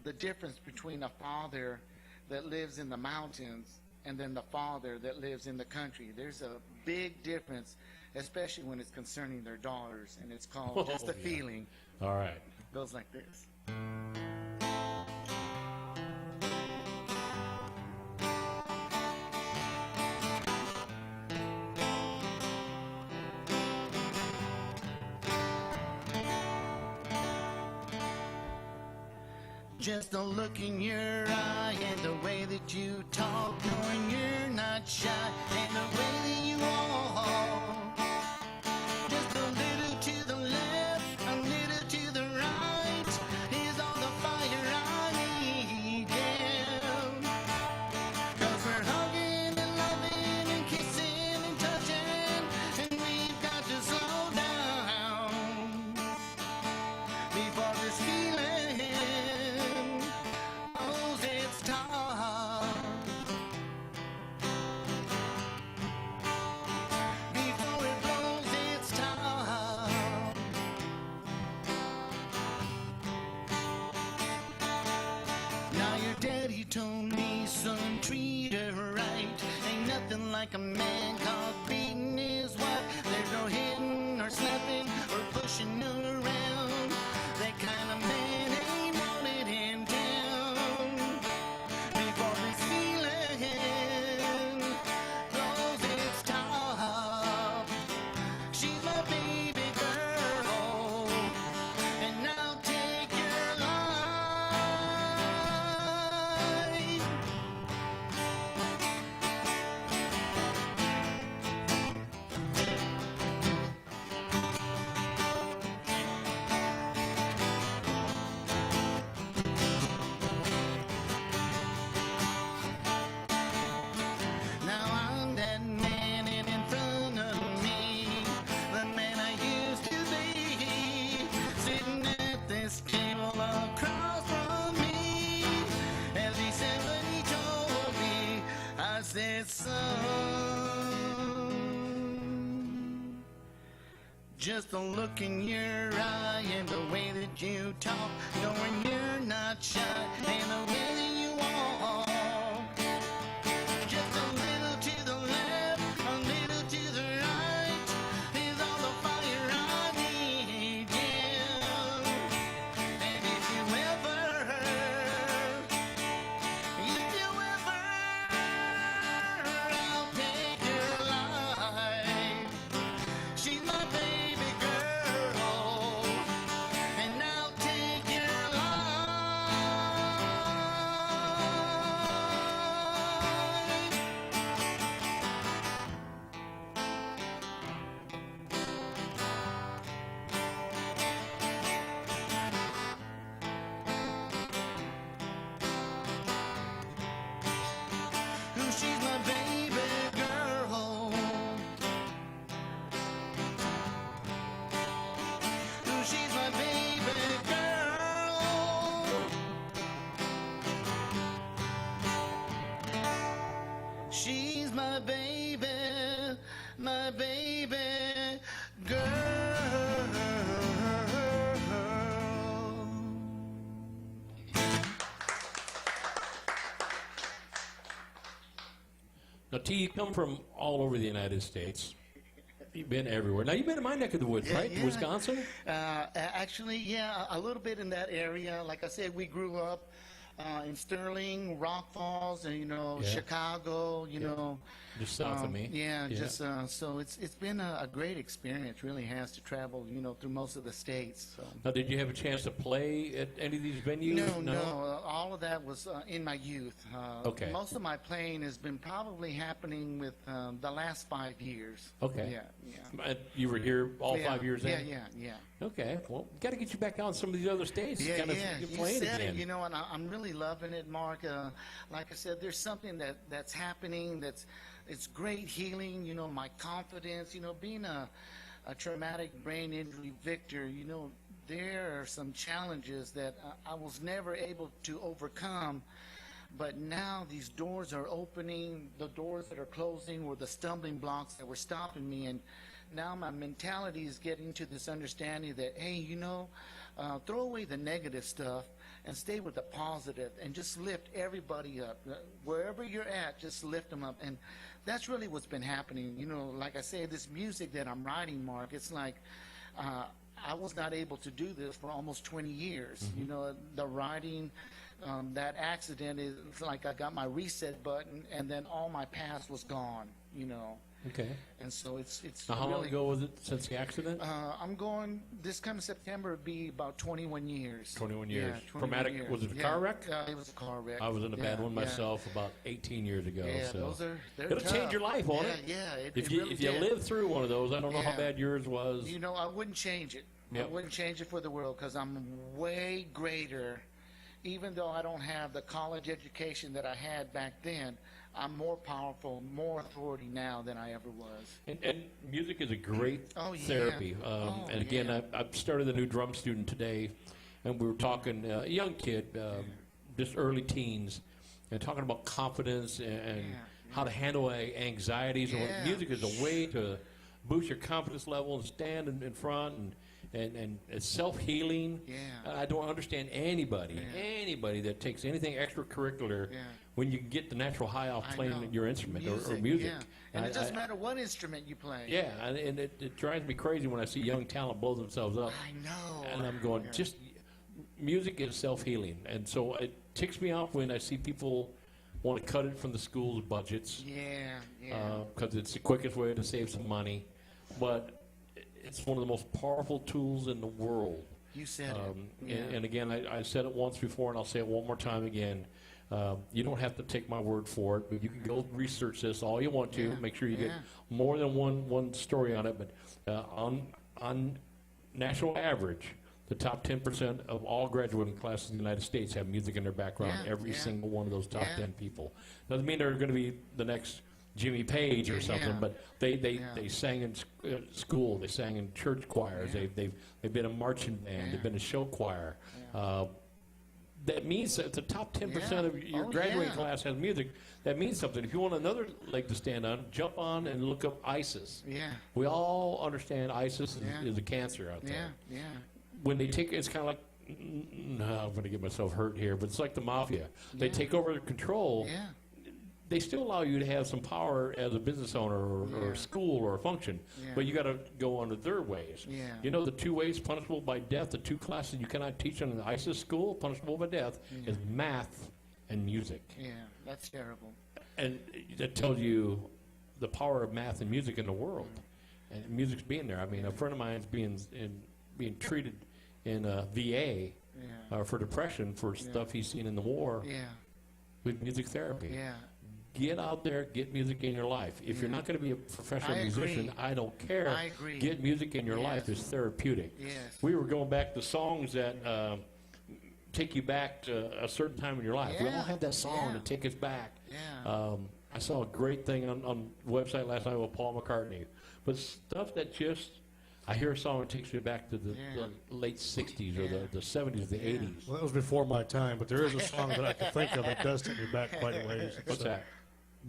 the difference between a father that lives in the mountains and then the father that lives in the country. There's a big difference, especially when it's concerning their daughters, and it's called Just a Feeling. All right. It goes like this. Just a look in your eye and the way that you talk, knowing you're not shy, and the way that you walk. Just a little to the left, a little to the right, is all the fire I need, yeah. 'Cause we're hugging and loving and kissing and touching, and we've got to slow down before this feeling knows its top. Before it blows its top. Now your daddy told me, son, treat her right. Ain't nothing like a man caught beating his wife. There's no hitting or slapping or pushing her around. That kind of man ain't wanted in town. Before this feeling blows its top. She's my baby girl, and I'll take your life. Now I'm that man, and in front of me, the man I used to be, sitting at this table across from me. As he said when he told me, I said, son, just a look in your eye and the way that you talk, knowing you're not shy, and the way that you walk. Just a little to the left, a little to the right, is all the fire I need, yeah. And if you ever, I'll take your life. She's my baby girl, and I'll take your life. Ooh, she's my baby girl. Ooh, she's my baby girl. She's my baby girl. Now, T, you come from all over the United States. You've been everywhere. Now, you've been in my neck of the woods, right? Yeah. Wisconsin? Actually, yeah, a little bit in that area. Like I said, we grew up in Sterling, Rock Falls, and Yeah. Chicago. You know, Just south of me. Yeah, Yeah. just so it's been a great experience. Really has to travel, through most of the states. So. Now, did you have a chance to play at any of these venues? No. All of that was in my youth. Okay. Most of my playing has been probably happening with the last 5 years. Okay. Yeah. You were here all Yeah, 5 years then? Yeah. Okay. Well, got to get you back out in some of these other states. Yeah, kind of yeah. get You playing said again. it, and I'm really loving it, Mark. Like I said, there's something that's happening it's great healing, my confidence, being a traumatic brain injury victor, there are some challenges that I was never able to overcome. But now these doors are opening, the doors that are closing were the stumbling blocks that were stopping me. And now my mentality is getting to this understanding that, hey, throw away the negative stuff and stay with the positive and just lift everybody up. Wherever you're at, just lift them up. And that's really what's been happening. Like I say, this music that I'm writing, Mark, it's like I was not able to do this for almost 20 years. The writing, that accident is like I got my reset button and then all my past was gone, Okay. And so it's Now, how really, long ago was it since the accident? I'm going, this coming September would be about 21 years. 21 years. Yeah, 21 Traumatic, years. was it a Yeah. car wreck? It was a car wreck. I was in a bad Yeah, one yeah. myself about 18 years ago. Yeah, so they're it'll tough. change your life, won't Yeah, it? yeah, it If you really if you did. live through one of those, I don't know how Yeah. bad yours was. I wouldn't change it. Yep. I wouldn't change it for the world because I'm way greater. Even though I don't have the college education that I had back then, I'm more powerful, more authority now than I ever was. And music is a great Oh, yeah. therapy. And again, yeah. I've started a new drum student today, and we were talking, a young kid, just early teens, and talking about confidence and how to handle anxieties. And Yeah. music is a way to boost your confidence level and stand in front and it's self-healing. Yeah. I don't understand anybody that takes anything extracurricular Yeah. when you can get the natural high off I playing know. your instrument or music. Yeah. And it doesn't matter what instrument you play. Yeah, and it drives me crazy when I see young talent blow themselves up. I know. And I'm going, just music is self-healing. And so it ticks me off when I see people want to cut it from the school's budgets. Yeah. Because it's the quickest way to save some money. But it's one of the most powerful tools in the world. You said it. Yeah. And again, I said it once before, and I'll say it one more time again. You don't have to take my word for it, but you can go research this all you want to. Yeah. Make sure you get Yeah. more than one story on it. But on national average, the top 10% of all graduating classes in the United States have music in their background. Yeah, Every yeah. single one of those top Yeah. 10 people. Doesn't mean they're going to be the next Jimmy Page or something, Yeah. but they sang in school, they sang in church choirs, Yeah. they've been a marching band, Yeah. they've been a show choir. That means that the top 10% Yeah. of your Oh, graduating yeah. class has music. That means something. If you want another leg to stand on, jump on and look up ISIS. Yeah. We all understand ISIS Yeah. is a cancer out there. Yeah. When they take, it's kind of like, no, I'm going to get myself hurt here, but it's like the mafia. They Yeah. take over control. Yeah. They still allow you to have some power as a business owner or Yeah. a school or a function, Yeah. but you got to go under their ways. Yeah. You know the two ways punishable by death, the two classes you cannot teach in the ISIS school, punishable by death, is math and music. Yeah. That's terrible. And that tells you the power of math and music in the world. And music's being there. I mean, a friend of mine's being treated in a VA Yeah. for depression for stuff he's seen in the war Yeah. with music therapy. Yeah. Get out there, get music in your life. If you're not going to be a professional I musician, agree. I don't care. I agree. Get music in your Yes. life is therapeutic. Yes. We were going back to songs that take you back to a certain time in your life. We all Yeah. have that song Yeah. to take us back. Yeah. I saw a great thing on the website last night with Paul McCartney. But stuff that just, I hear a song that takes me back to the late 60s or the 70s, the 80s. Well, that was before my time, but there is a song that I can think of that does take me back quite a ways. It's, What's that?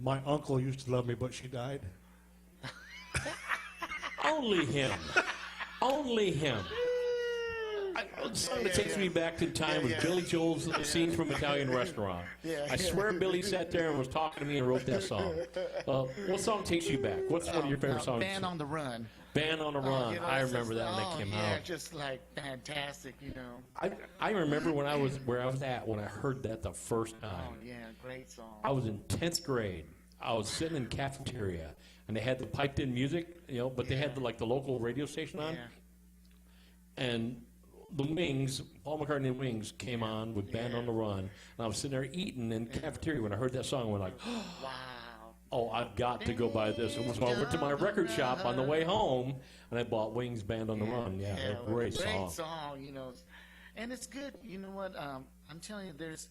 My uncle used to love me, but she died. Only him. Only him. The song that takes me back to the time was Billy Joel's Scenes from Italian Restaurant. I swear Billy sat there and was talking to me and wrote that song. What song takes you back? What's one of your favorite songs? Band on the Run. Band on the Run. I remember that when that came out. Just like fantastic, you know. I remember when I was where I was at when I heard that the first time. Oh, yeah, great song. I was in 10th grade. I was sitting in the cafeteria, and they had the piped-in music, but they had the local radio station on. And the Wings, Paul McCartney and Wings, came on with Band on the Run, and I was sitting there eating in the cafeteria when I heard that song. I went like, wow. Oh, I've got to go buy this. So I went to my record shop on the way home, and I bought Wings Band on the Run. Yeah, a great song. Great song, you know. And it's good. You know what? I'm telling you, there's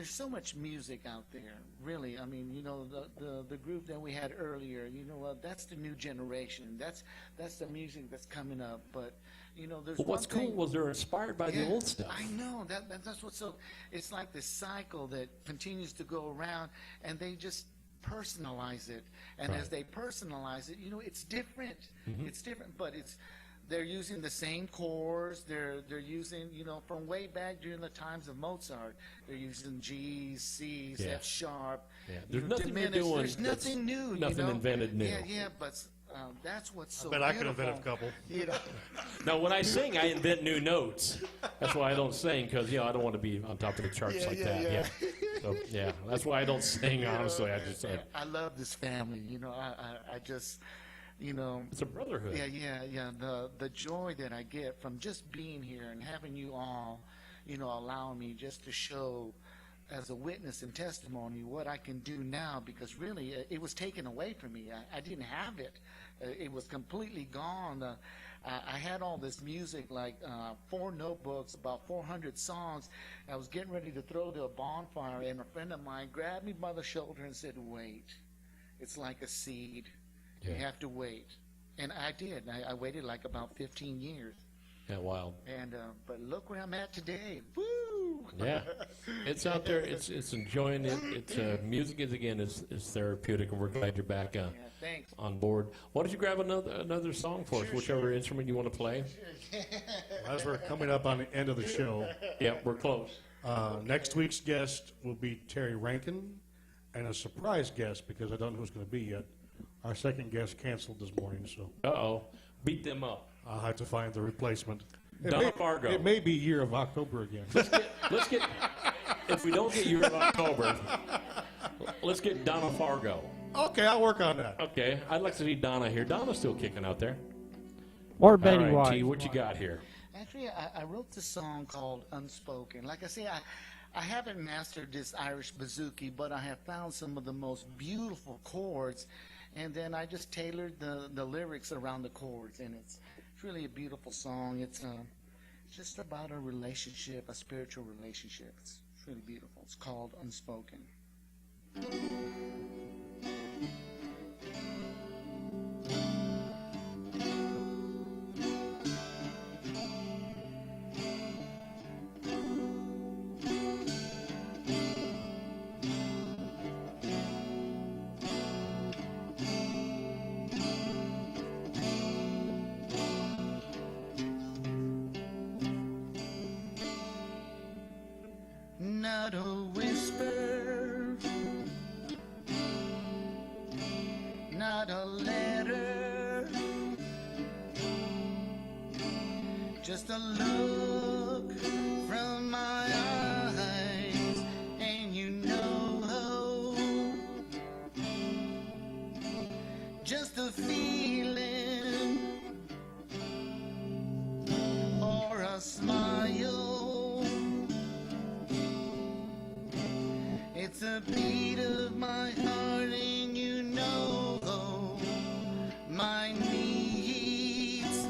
so much music out there, really. I mean, you know, the group that we had earlier, you know what, that's the new generation. That's the music that's coming up. But, you know, there's what's cool was they're inspired by the old stuff. I know. That's what's so, it's like this cycle that continues to go around, and they just personalize it. And as they personalize it, you know, it's different. It's different, but they're using the same chords. They're using, you know, from way back during the times of Mozart. They're using G's, C's, F sharp. Yeah. There's nothing you're doing. There's nothing new. Nothing invented new. Yeah, but that's what's so I bet beautiful. I could invent a couple. You know. Now, when I sing, I invent new notes. That's why I don't sing, because, you know, I don't want to be on top of the charts that. Yeah. So, yeah, that's why I don't sing, honestly. I love this family. You know, I just... You know, it's a brotherhood. Yeah. The joy that I get from just being here and having you all, you know, allow me just to show as a witness and testimony what I can do now, because really it was taken away from me. I didn't have it. It was completely gone. I had all this music, like 4 notebooks, about 400 songs. I was getting ready to throw to a bonfire, and a friend of mine grabbed me by the shoulder and said, "Wait, it's like a seed. You have to wait." And I did. I waited like about 15 years. Yeah, wild. And but look where I'm at today. Woo! Yeah, it's out there. It's enjoying it. It's music is therapeutic, and we're glad you're back thanks. On board. Why don't you grab another song for us, whichever instrument you want to play? As we're coming up on the end of the show. Yep, we're close. Next week's guest will be Terry Rankin, and a surprise guest, because I don't know who's going to be yet. Our second guest canceled this morning, so. Beat them up. I'll have to find the replacement. Donna Fargo. It may be Year of October again. Let's get. If we don't get Year of October, let's get Donna Fargo. Okay, I'll work on that. Okay, I'd like to see Donna here. Donna's still kicking out there. Or Betty White. T, what you got here? Actually, I wrote this song called Unspoken. Like I say, I haven't mastered this Irish bouzouki, but I have found some of the most beautiful chords. And then I just tailored the lyrics around the chords, and it's really a beautiful song. It's just about a relationship, a spiritual relationship. It's really beautiful. It's called Unspoken. Not a whisper, not a letter, just a look from my eyes, and you know, just a feeling or a smile. It's a beat of my heart, and you know my needs.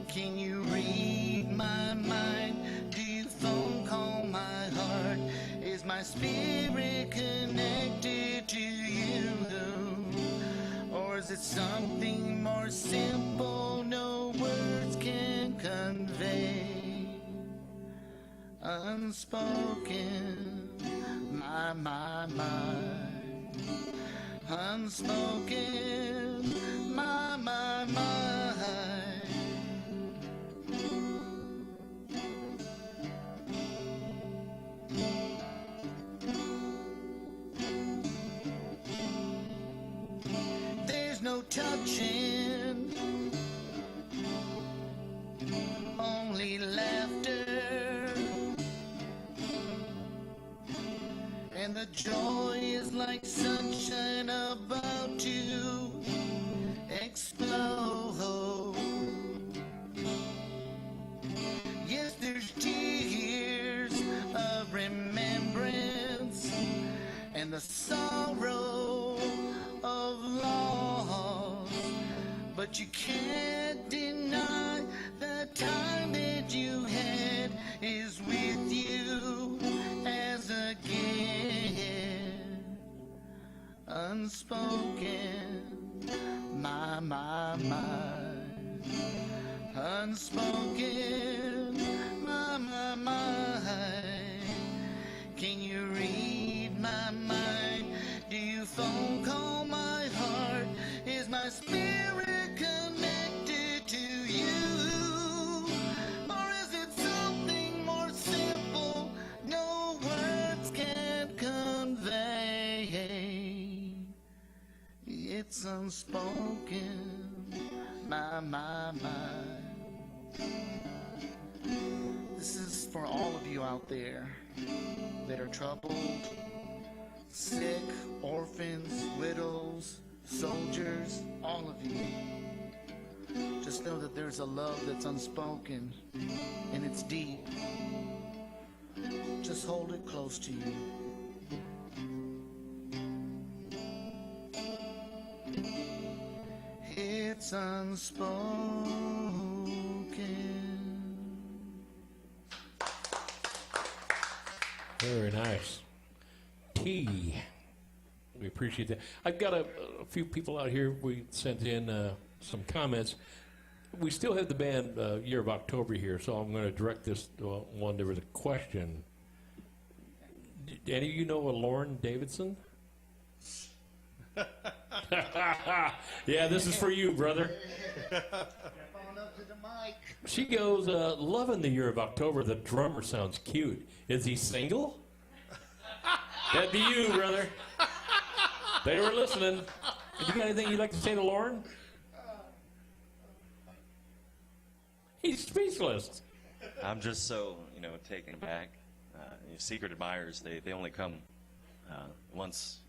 Can you read my mind? Do you phone call my heart? Is my spirit connected to you? Or is it something more simple no words can convey? Unspoken, my, unspoken, my, attention, only laughter, and the joy is like sunshine about to explode. Yes, there's tears of remembrance and the sorrow of loss, but you can't deny the time that you had is with you as a gift, unspoken, my, unspoken, my. Can you read my mind? Do you phone call my heart? Is my spirit connected to you? Or is it something more simple no words can convey? It's unspoken, my. This is for all of you out there that are troubled, sick, orphans, widows, soldiers, all of you. Just know that there's a love that's unspoken and it's deep. Just hold it close to you. It's unspoken. Very nice. T. We appreciate that. I've got a few people out here. We sent in some comments. We still have the band Year of October here, so I'm going to direct this one. There was a question. Do any of you know a Lauren Davidson? Yeah, this is for you, brother. She goes, loving the Year of October. The drummer sounds cute. Is he single? That'd be you, brother. They were listening. Have you got anything you'd like to say to Lauren? He's speechless. I'm just so, taken aback. Secret admirers, they only come once,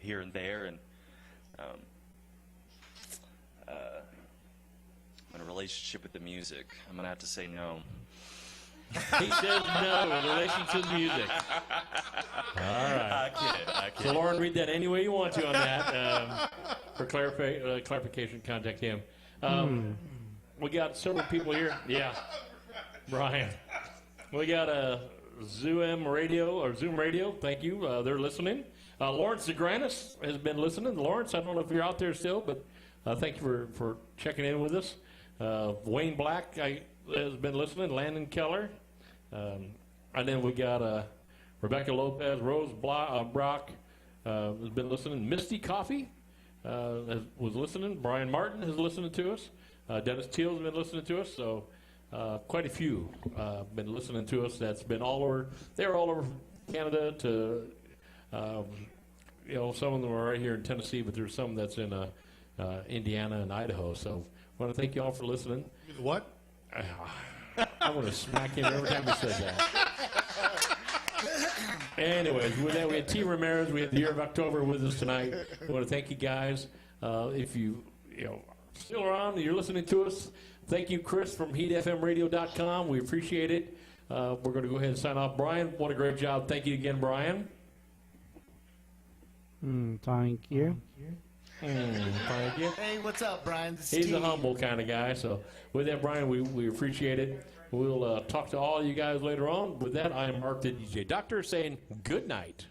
here and there, and in a relationship with the music, I'm gonna have to say no. He says no in relation to music. All right. I kid. So, Lauren, read that any way you want to on that. For clarification, contact him. We got several people here. Yeah, Brian. We got Zoom Radio. Thank you. They're listening. Lawrence DeGranis has been listening. Lawrence, I don't know if you're out there still, but thank you for checking in with us. Wayne Black has been listening. Landon Keller. And then we got Rebecca Lopez, Rose Brock has been listening. Misty Coffee was listening. Brian Martin has listened to us. Dennis Teal has been listening to us. So quite a few been listening to us. That's been all over. They're all over Canada to, some of them are right here in Tennessee, but there's some that's in Indiana and Idaho. So I want to thank you all for listening. What? I want to smack him every time he says that. Anyways, with that, we had T. Ramirez. We had the Year of October with us tonight. We want to thank you guys. If you still around, you're listening to us. Thank you, Chris from HeatFMRadio.com. We appreciate it. We're going to go ahead and sign off. Brian, what a great job. Thank you again, Brian. Thank you. Thank you. Hey, what's up, Brian? This is He's Steve. a humble kind of guy. So with that, Brian, we appreciate it. We'll talk to all you guys later on. With that, I am Mark the DJ Doctor saying good night.